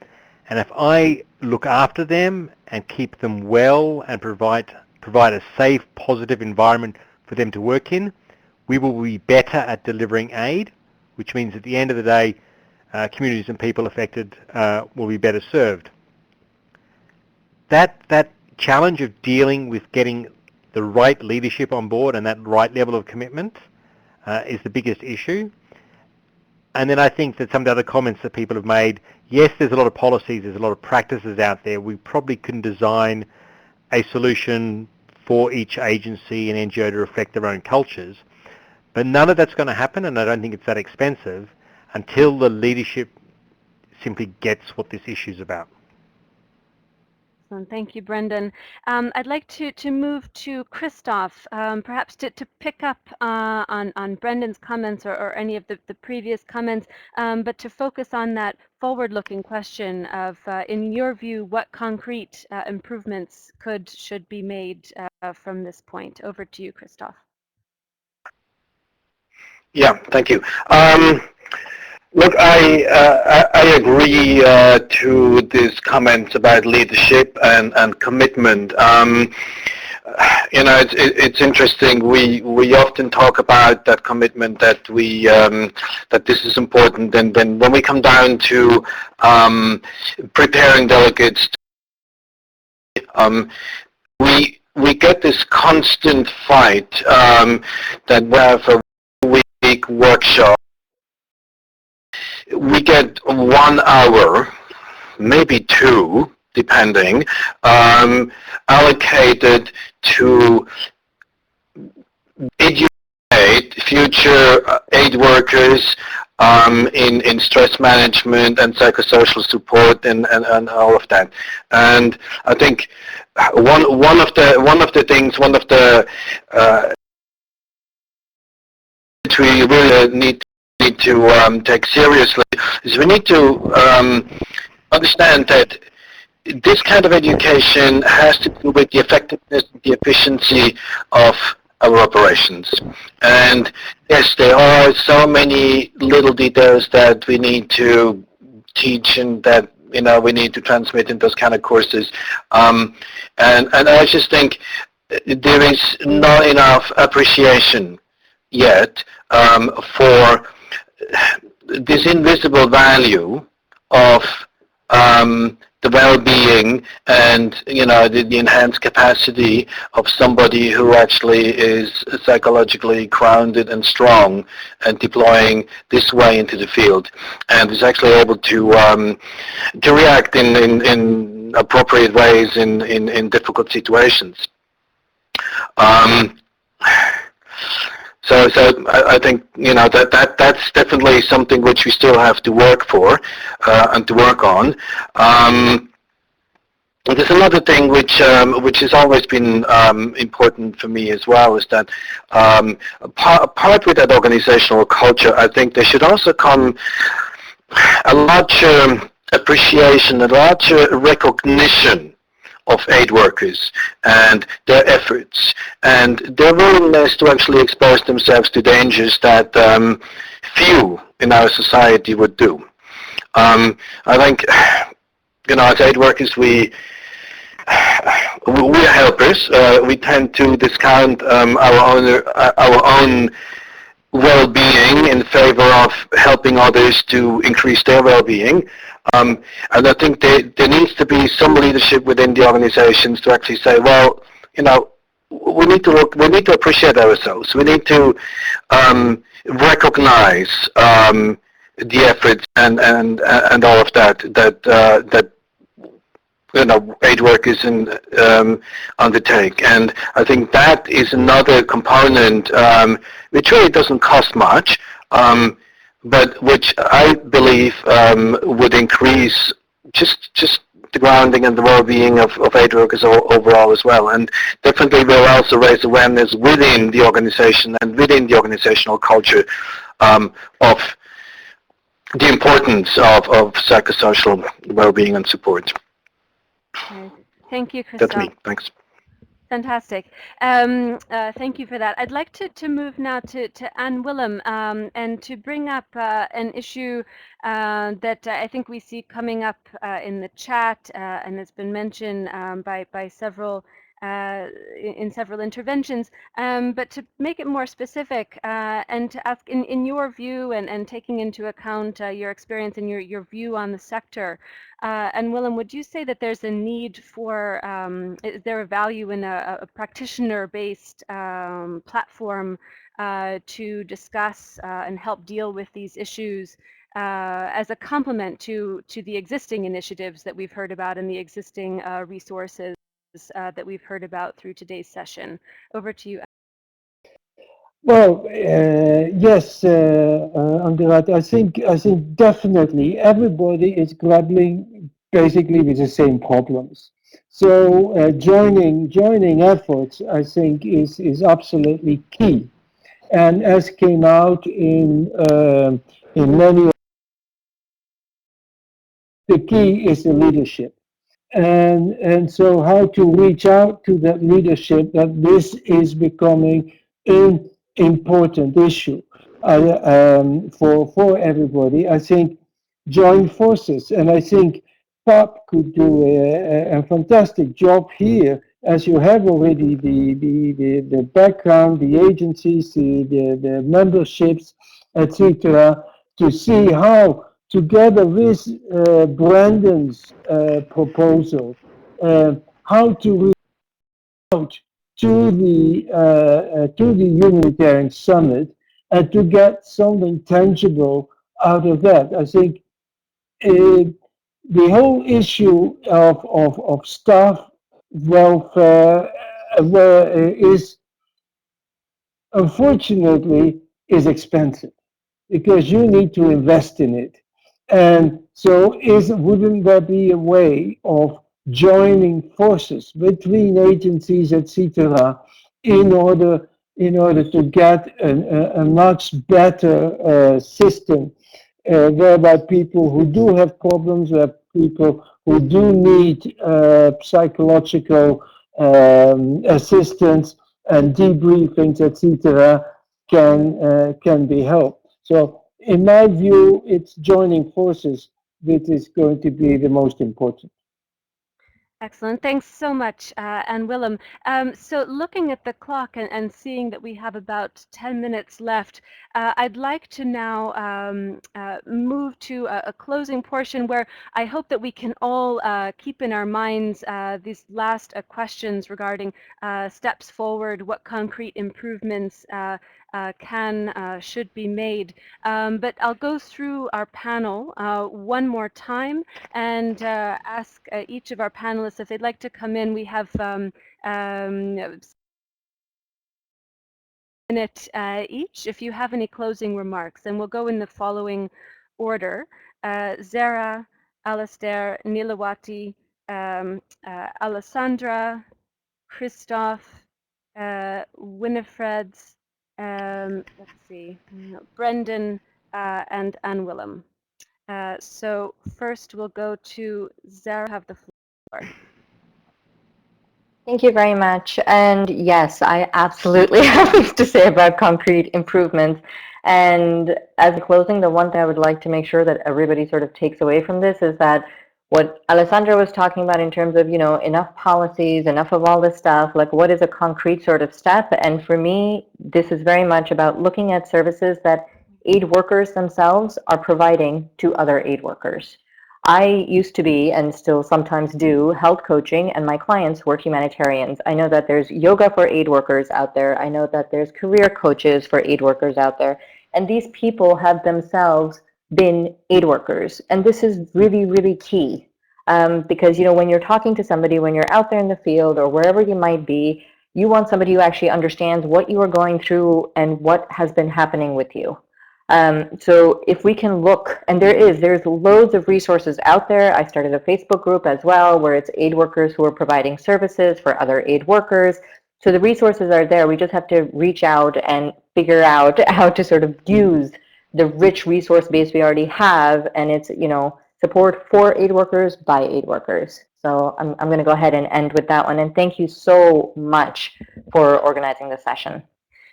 and if I look after them and keep them well and provide a safe, positive environment for them to work in, we will be better at delivering aid, which means at the end of the day, communities and people affected will be better served. That challenge of dealing with getting the right leadership on board and that right level of commitment is the biggest issue. And then I think that some of the other comments that people have made, yes, there's a lot of policies, there's a lot of practices out there. We probably couldn't design a solution for each agency and NGO to reflect their own cultures. But none of that's going to happen, and I don't think it's that expensive, until the leadership simply gets what this issue's about. Thank you, Brendan. I'd like to move to Christoph, perhaps to pick up on Brendan's comments or any of the previous comments, but to focus on that forward-looking question of, in your view, what concrete improvements should be made from this point. Over to you, Christoph. Yeah, thank you. Look, I agree to these comments about leadership and commitment. You know, it's interesting. We often talk about that commitment, that that this is important, and then when we come down to preparing delegates, we get this constant fight that we have a week workshop. We get 1 hour, maybe 2, depending, allocated to educate future aid workers in stress management and psychosocial support and all of that. And I think one of the things we really need to take seriously is we need to understand that this kind of education has to do with the effectiveness and the efficiency of our operations. And yes, there are so many little details that we need to teach and that we need to transmit in those kind of courses. And I just think there is not enough appreciation yet for this invisible value of the well-being and the enhanced capacity of somebody who actually is psychologically grounded and strong and deploying this way into the field and is actually able to react in appropriate ways in difficult situations. So I think that's definitely something which we still have to work for and to work on. There's another thing which has always been important for me as well, is that part with that organizational culture, I think there should also come a larger appreciation, a larger recognition of aid workers and their efforts and their willingness to actually expose themselves to dangers that few in our society would do. I think, as aid workers, we are helpers. We tend to discount our own well-being in favor of helping others to increase their well-being. And I think there needs to be some leadership within the organizations to actually say, well, we need to appreciate ourselves. We need to recognize the efforts and all of that aid workers undertake. And I think that is another component which really doesn't cost much, but which I believe would increase just the grounding and the well-being of aid workers overall as well. And definitely will also raise awareness within the organization and within the organizational culture of the importance of psychosocial well-being and support. Okay. Thank you, Christoph. That's me. Thanks. Fantastic. Thank you for that. I'd like to move now to Anne Willem and to bring up an issue that I think we see coming up in the chat and has been mentioned by several in several interventions, but to make it more specific and to ask in your view and taking into account your experience and your view on the sector, and Willem, would you say that there's a need for, is there a value in a practitioner-based platform to discuss and help deal with these issues as a complement to the existing initiatives that we've heard about and the existing resources that we've heard about through today's session? Over to you. Well, yes, Angelat, I think definitely everybody is grappling basically with the same problems. So joining efforts, I think, is absolutely key. And as came out in many, the key is the leadership. And so how to reach out to that leadership that this is becoming an important issue for everybody. I think join forces, and I think PHAP could do a fantastic job here, as you have already the background, the agencies, the memberships, etc., to see how together with Brandon's proposal, how to reach out to the Humanitarian Summit and to get something tangible out of that. I think the whole issue of staff welfare is unfortunately is expensive, because you need to invest in it. And so wouldn't there be a way of joining forces between agencies, etc., in order to get a much better system whereby people who do have problems, where people who do need psychological assistance and debriefings, etc., can be helped. So in my view, it's joining forces that is going to be the most important. Excellent. Thanks so much, Anne Willem. So looking at the clock and seeing that we have about 10 minutes left, I'd like to now move to a closing portion where I hope that we can all keep in our minds these last questions regarding steps forward, what concrete improvements should be made. But I'll go through our panel one more time and ask each of our panelists if they'd like to come in. We have minute each if you have any closing remarks, and we'll go in the following order. Zara, Alastair, Nilawati, Alessandra, Christoph, Winifred, let's see, Brendan, and Anne Willem. So first we'll go to Zara, have the floor. Thank you very much. And yes, I absolutely have things to say about concrete improvements. And as a closing, the one thing I would like to make sure that everybody sort of takes away from this is that what Alessandra was talking about in terms of, enough policies, enough of all this stuff, like what is a concrete sort of step? And for me, this is very much about looking at services that aid workers themselves are providing to other aid workers. I used to be, and still sometimes do, health coaching, and my clients were humanitarians. I know that there's yoga for aid workers out there. I know that there's career coaches for aid workers out there. And these people have themselves been aid workers. And this is really, really key. Because, when you're talking to somebody, when you're out there in the field or wherever you might be, you want somebody who actually understands what you are going through and what has been happening with you. So if we can look, and there's loads of resources out there. I started a Facebook group as well, where it's aid workers who are providing services for other aid workers. So the resources are there. We just have to reach out and figure out how to sort of use the rich resource base we already have. And it's, support for aid workers by aid workers. So I'm going to go ahead and end with that one. And thank you so much for organizing this session.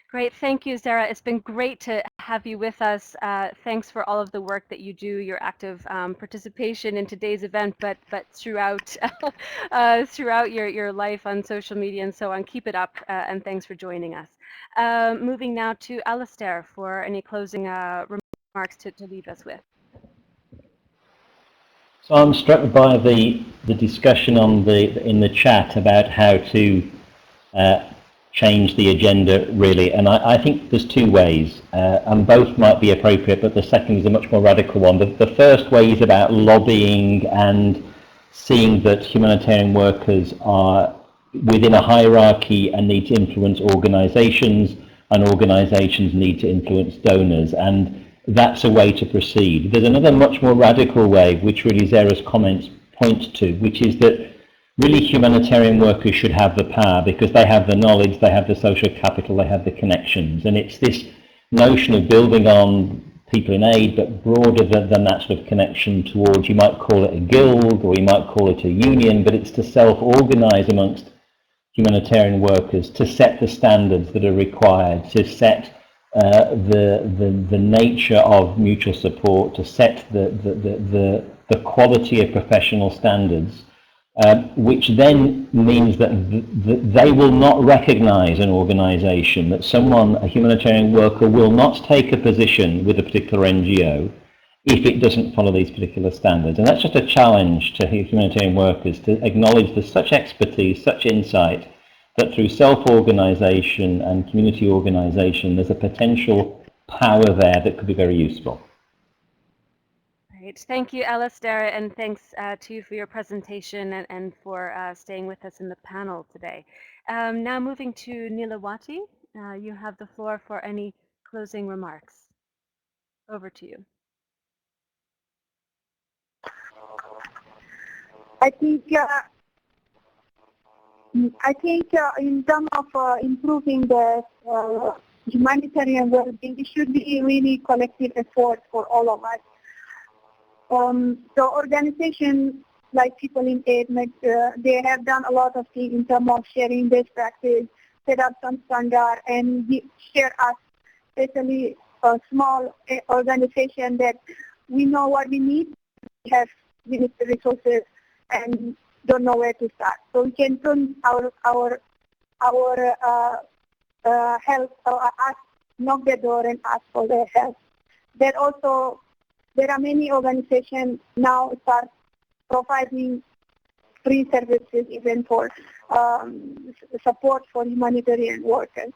Great, thank you, Zara. It's been great to have you with us. Thanks for all of the work that you do, your active participation in today's event, but throughout throughout your life on social media and so on. Keep it up, and thanks for joining us. Moving now to Alistair for any closing remarks to leave us with. So I'm struck by the discussion in the chat about how to change the agenda, really, and I think there's two ways, and both might be appropriate, but the second is a much more radical one. The first way is about lobbying and seeing that humanitarian workers are within a hierarchy and need to influence organizations, and organizations need to influence donors, and that's a way to proceed. There's another much more radical way, which really Zara's comments point to, which is that really humanitarian workers should have the power because they have the knowledge, they have the social capital, they have the connections. And it's this notion of building on people in aid, but broader than that sort of connection towards, you might call it a guild or you might call it a union, but it's to self-organize amongst humanitarian workers to set the standards that are required, to set the nature of mutual support, to set the quality of professional standards. Which then means that they will not recognize an organization, that a humanitarian worker will not take a position with a particular NGO if it doesn't follow these particular standards. And that's just a challenge to humanitarian workers to acknowledge there's such expertise, such insight, that through self-organization and community organization, there's a potential power there that could be very useful. Great. Thank you, Alistair, and thanks to you for your presentation and for staying with us in the panel today. Now moving to Nilawati, you have the floor for any closing remarks. Over to you. I think in terms of improving the humanitarian well-being, it should be really collective effort for all of us. So organizations like People in Aid, they have done a lot of things in terms of sharing best practice, set up some standard, and share us, especially a small organization that we know what we need, we have limited resources, and don't know where to start. So we can turn our help, ask, knock the door and ask for their help. That also, there are many organizations now start providing free services even for support for humanitarian workers.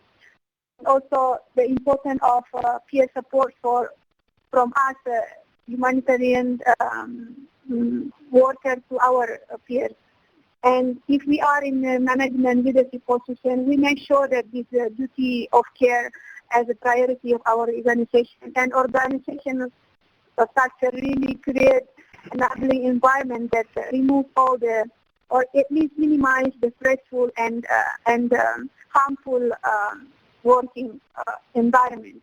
Also, the importance of peer support from us humanitarian workers to our peers. And if we are in a management leadership position, we make sure that this duty of care as a priority of our organization, and organizations start to really create an enabling environment that removes all the, or at least minimize the stressful and harmful working environment.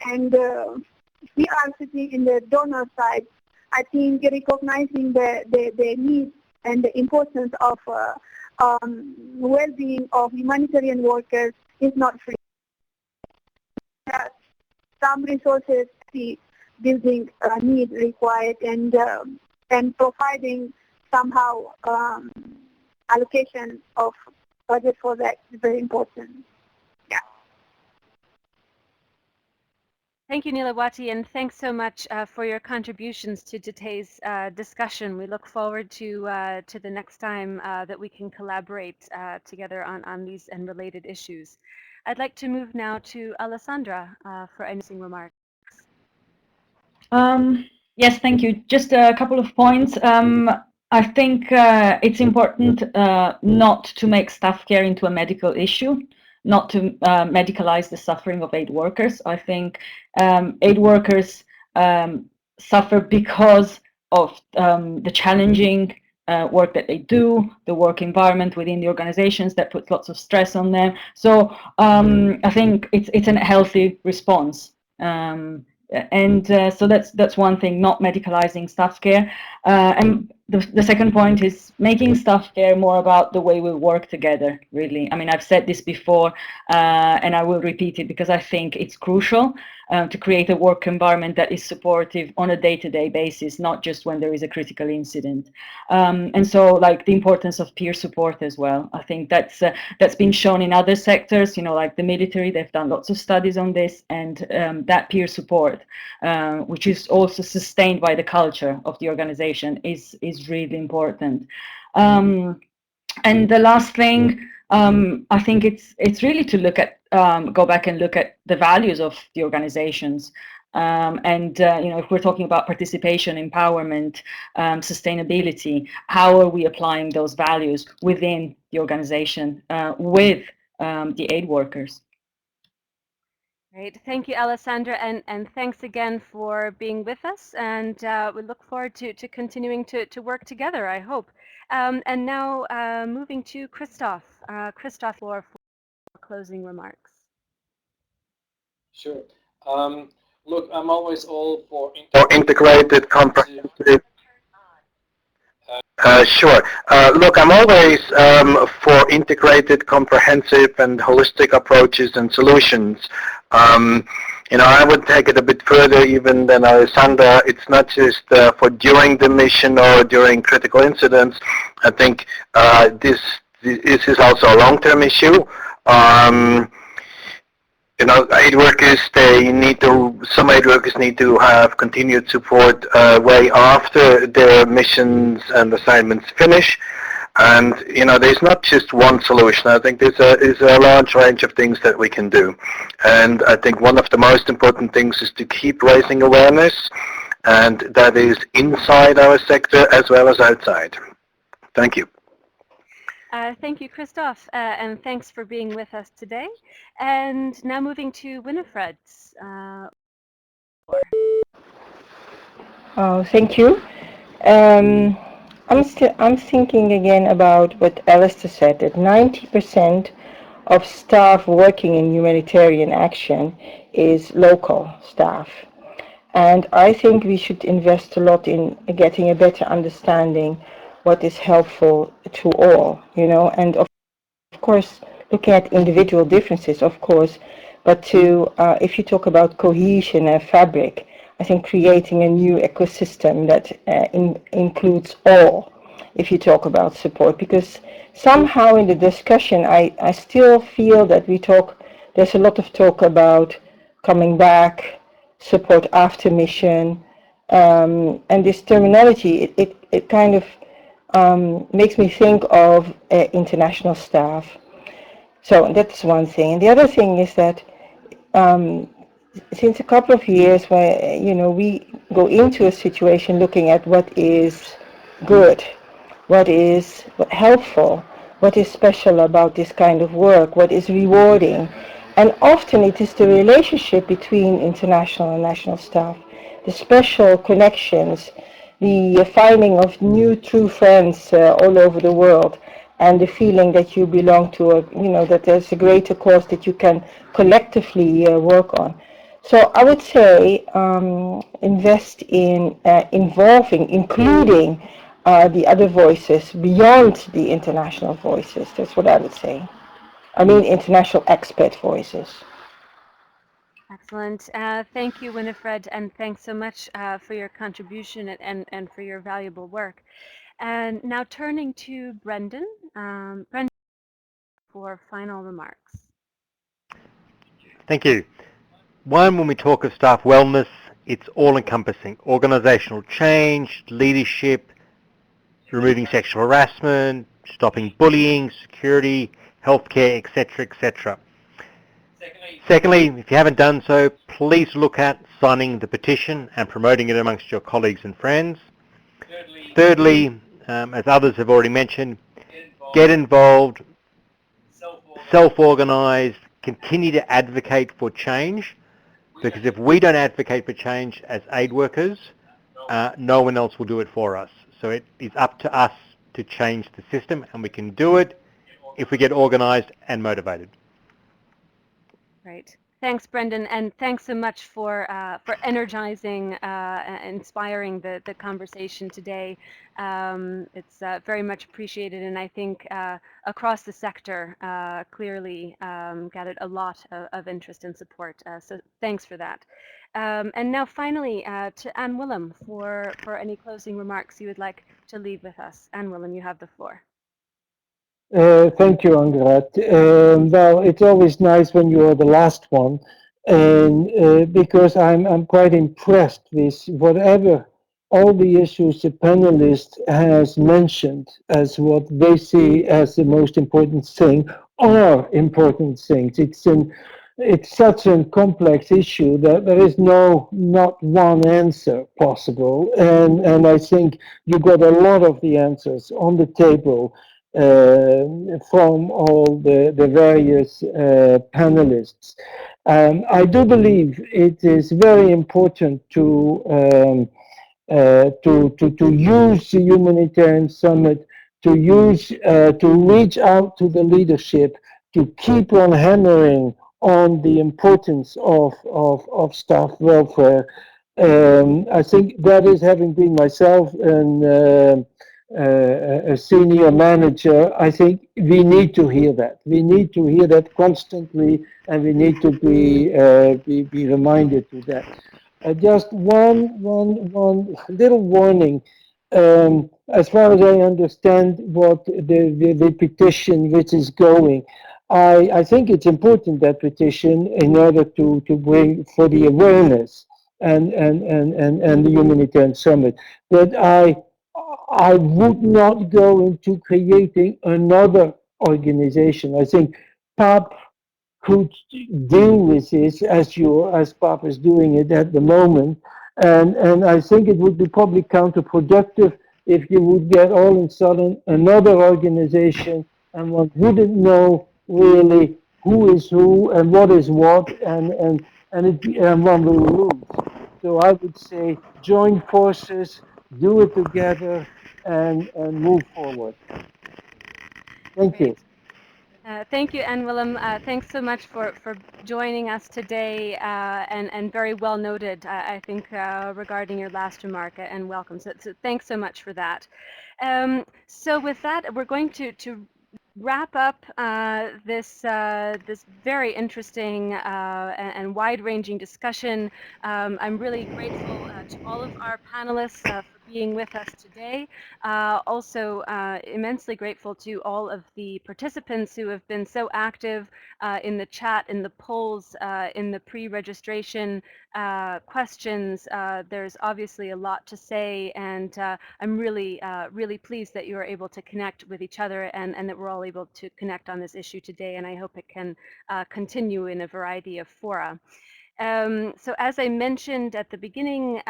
And if we are sitting in the donor side, I think recognizing the need and the importance of well-being of humanitarian workers is not free. Some resources, the building need required, and providing somehow allocation of budget for that is very important. Yeah. Thank you, Nilawati, and thanks so much for your contributions to today's discussion. We look forward to the next time that we can collaborate together on these and related issues. I'd like to move now to Alessandra for any closing remarks. Yes, thank you. Just a couple of points. I think it's important not to make staff care into a medical issue, not to medicalize the suffering of aid workers. I think aid workers suffer because of the challenging work that they do, the work environment within the organizations that puts lots of stress on them. So I think it's a healthy response. So that's one thing, not medicalizing staff care. And the second point is making staff care more about the way we work together, really. I mean, I've said this before, and I will repeat it because I think it's crucial to create a work environment that is supportive on a day-to-day basis, not just when there is a critical incident. And so, like, the importance of peer support as well. I think that's been shown in other sectors, you know, like the military. They've done lots of studies on this, and that peer support, which is also sustained by the culture of the organization, is really important. And the last thing, I think it's really to look at, go back and look at the values of the organizations. And you know, if we're talking about participation, empowerment, sustainability, how are we applying those values within the organization with the aid workers? Great. Thank you, Alessandra, and thanks again for being with us. And we look forward to continuing to work together, I hope. And now moving to Christoph. Christoph, for closing remarks. Sure. Look, I'm always all for integrated, comprehensive. Sure. Look, I'm always for integrated, comprehensive, and holistic approaches and solutions. You know, I would take it a bit further even than Alessandra. It's not just for during the mission or during critical incidents. I think this is also a long-term issue. You know, aid workers, some aid workers need to have continued support way after their missions and assignments finish. And, you know, there's not just one solution. I think there's a large range of things that we can do. And I think one of the most important things is to keep raising awareness, and that is inside our sector as well as outside. Thank you. Thank you, Christoph, and thanks for being with us today. And now moving to Winifred. Oh, thank you. I'm thinking again about what Alistair said, that 90% of staff working in humanitarian action is local staff. And I think we should invest a lot in getting a better understanding what is helpful to all, you know, and of course looking at individual differences, of course, but if you talk about cohesion and fabric, I think creating a new ecosystem that includes all, if you talk about support, because somehow in the discussion I still feel that there's a lot of talk about coming back, support after mission, and this terminology, it kind of makes me think of international staff. So that's one thing. And the other thing is that since a couple of years, where you know, we go into a situation looking at what is good, what is helpful, what is special about this kind of work, what is rewarding. And often it is the relationship between international and national staff, the special connections, the finding of new true friends all over the world, and the feeling that you belong to that there's a greater cause that you can collectively work on. So I would say invest in including are the other voices beyond the international voices. That's what I would say. I mean international expert voices. Excellent. Thank you, Winifred, and thanks so much for your contribution and for your valuable work. And now turning to Brendan. Brendan, for final remarks. Thank you. One, when we talk of staff wellness, it's all-encompassing. Organisational change, leadership, removing sexual harassment, stopping bullying, security, healthcare, etc., etc. Secondly, if you haven't done so, please look at signing the petition and promoting it amongst your colleagues and friends. Thirdly, as others have already mentioned, get involved, self-organise, continue to advocate for change, because if we don't advocate for change as aid workers, no one else will do it for us. So it is up to us to change the system, and we can do it if we get organised and motivated. Great. Thanks, Brendan, and thanks so much for energizing, inspiring the conversation today. It's very much appreciated, and I think across the sector clearly gathered a lot of interest and support. So thanks for that. And now finally to Anne Willem for any closing remarks you would like to leave with us. Anne Willem, you have the floor. Thank you, Angrat. Well, it's always nice when you're the last one, and because I'm quite impressed with whatever all the issues the panelist has mentioned as what they see as the most important thing are important things. It's such a complex issue that there is not one answer possible, and I think you got a lot of the answers on the table from all the various panelists. I do believe it is very important to use the Humanitarian Summit, to reach out to the leadership, to keep on hammering on the importance of staff welfare. I think that is, having been myself a senior manager, I think we need to hear that. We need to hear that constantly, and we need to be reminded to that. Just one little warning. As far as I understand what the petition which is going, I think it's important, that petition, in order to bring for the awareness and the Humanitarian Summit, that I would not go into creating another organization. I think PAP could deal with this as PAP is doing it at the moment, and I think it would be probably counterproductive if you would get all of a sudden another organization, and one wouldn't know really who is who and what is what, and one will lose. So I would say join forces, do it together, and move forward. Thank you. Great. Thank you, Anne Willem. Thanks so much for joining us today, and very well noted, I think, regarding your last remark, and welcome. So thanks so much for that. So with that, we're going to wrap up this very interesting and wide-ranging discussion. I'm really grateful to all of our panelists for being with us today. Also immensely grateful to all of the participants who have been so active in the chat, in the polls, in the pre-registration questions. There's obviously a lot to say, and I'm really pleased that you are able to connect with each other, and that we're all able to connect on this issue today, and I hope it can continue in a variety of fora. So as I mentioned at the beginning,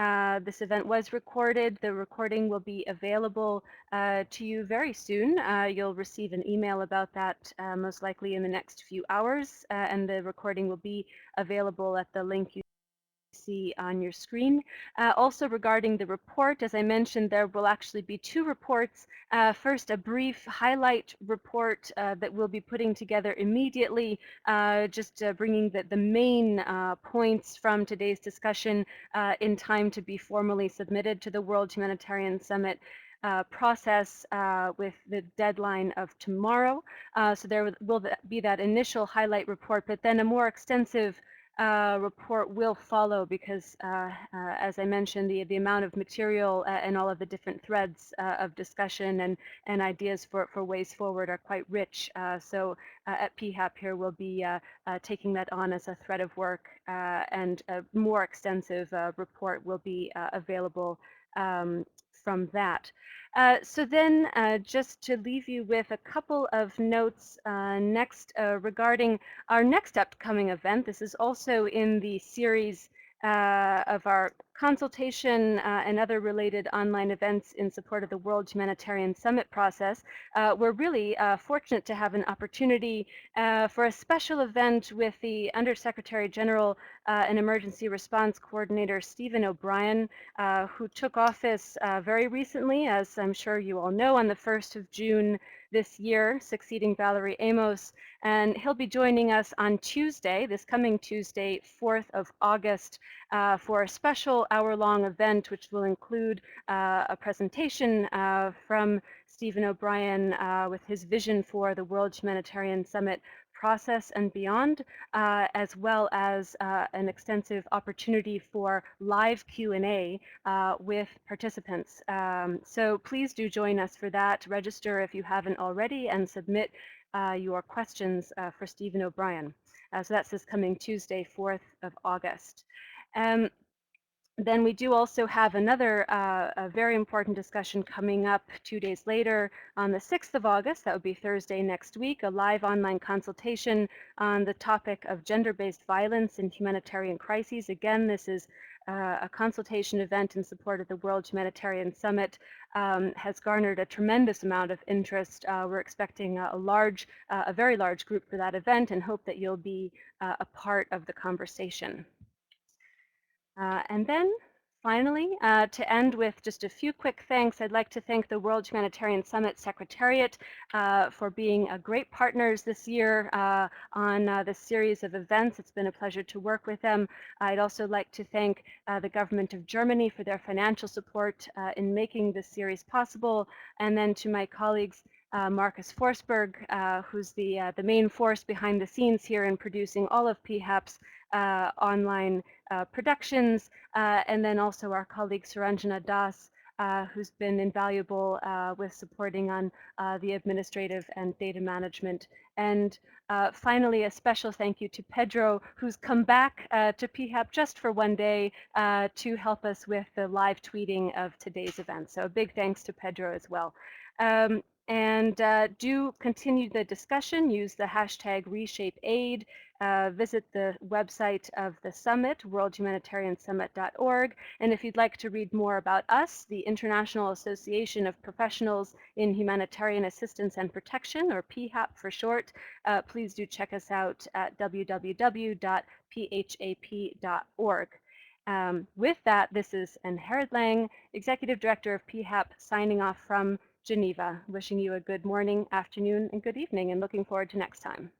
this event was recorded. The recording will be available to you very soon. You'll receive an email about that most likely in the next few hours, and the recording will be available at the link you see on your screen. Also regarding the report, as I mentioned, there will actually be two reports. First, a brief highlight report that we'll be putting together immediately, just bringing the main points from today's discussion in time to be formally submitted to the World Humanitarian Summit. process with the deadline of tomorrow. So there will be that initial highlight report, but then a more extensive report will follow because, as I mentioned, the amount of material and all of the different threads of discussion and ideas for ways forward are quite rich. So at PHAP here we'll be taking that on as a thread of work, and a more extensive report will be available from that. So then, just to leave you with a couple of notes next regarding our next upcoming event. This is also in the series of our consultation and other related online events in support of the World Humanitarian Summit process. We're really fortunate to have an opportunity for a special event with the Undersecretary General and Emergency Response Coordinator Stephen O'Brien, who took office very recently, as I'm sure you all know, on the 1st of June this year, succeeding Valerie Amos. And he'll be joining us on Tuesday, this coming Tuesday, 4th of August, for a special hour-long event which will include a presentation from Stephen O'Brien with his vision for the World Humanitarian Summit process and beyond, as well as an extensive opportunity for live Q&A with participants. So please do join us for that. Register if you haven't already and submit your questions for Stephen O'Brien. So that's this coming Tuesday, 4th of August. Then we do also have another a very important discussion coming up 2 days later on the 6th of August. That would be Thursday next week, a live online consultation on the topic of gender-based violence in humanitarian crises. Again, this is a consultation event in support of the World Humanitarian Summit, has garnered a tremendous amount of interest. We're expecting a very large group for that event and hope that you'll be a part of the conversation. And then finally, to end with just a few quick thanks, I'd like to thank the World Humanitarian Summit Secretariat for being great partners this year on this series of events. It's been a pleasure to work with them. I'd also like to thank the government of Germany for their financial support in making this series possible, and then to my colleagues Marcus Forsberg, who's the main force behind the scenes here in producing all of PHAP's online productions, and then also our colleague Suranjana Das, who's been invaluable with supporting on the administrative and data management. And finally, a special thank you to Pedro, who's come back to PHAP just for one day to help us with the live tweeting of today's event. So a big thanks to Pedro as well. And do continue the discussion, use the hashtag ReshapeAid, visit the website of the summit, worldhumanitariansummit.org, and if you'd like to read more about us, the International Association of Professionals in Humanitarian Assistance and Protection, or PHAP for short, please do check us out at www.phap.org. With that, this is Gerard Lang, Executive Director of PHAP, signing off from Geneva, wishing you a good morning, afternoon, and good evening, and looking forward to next time.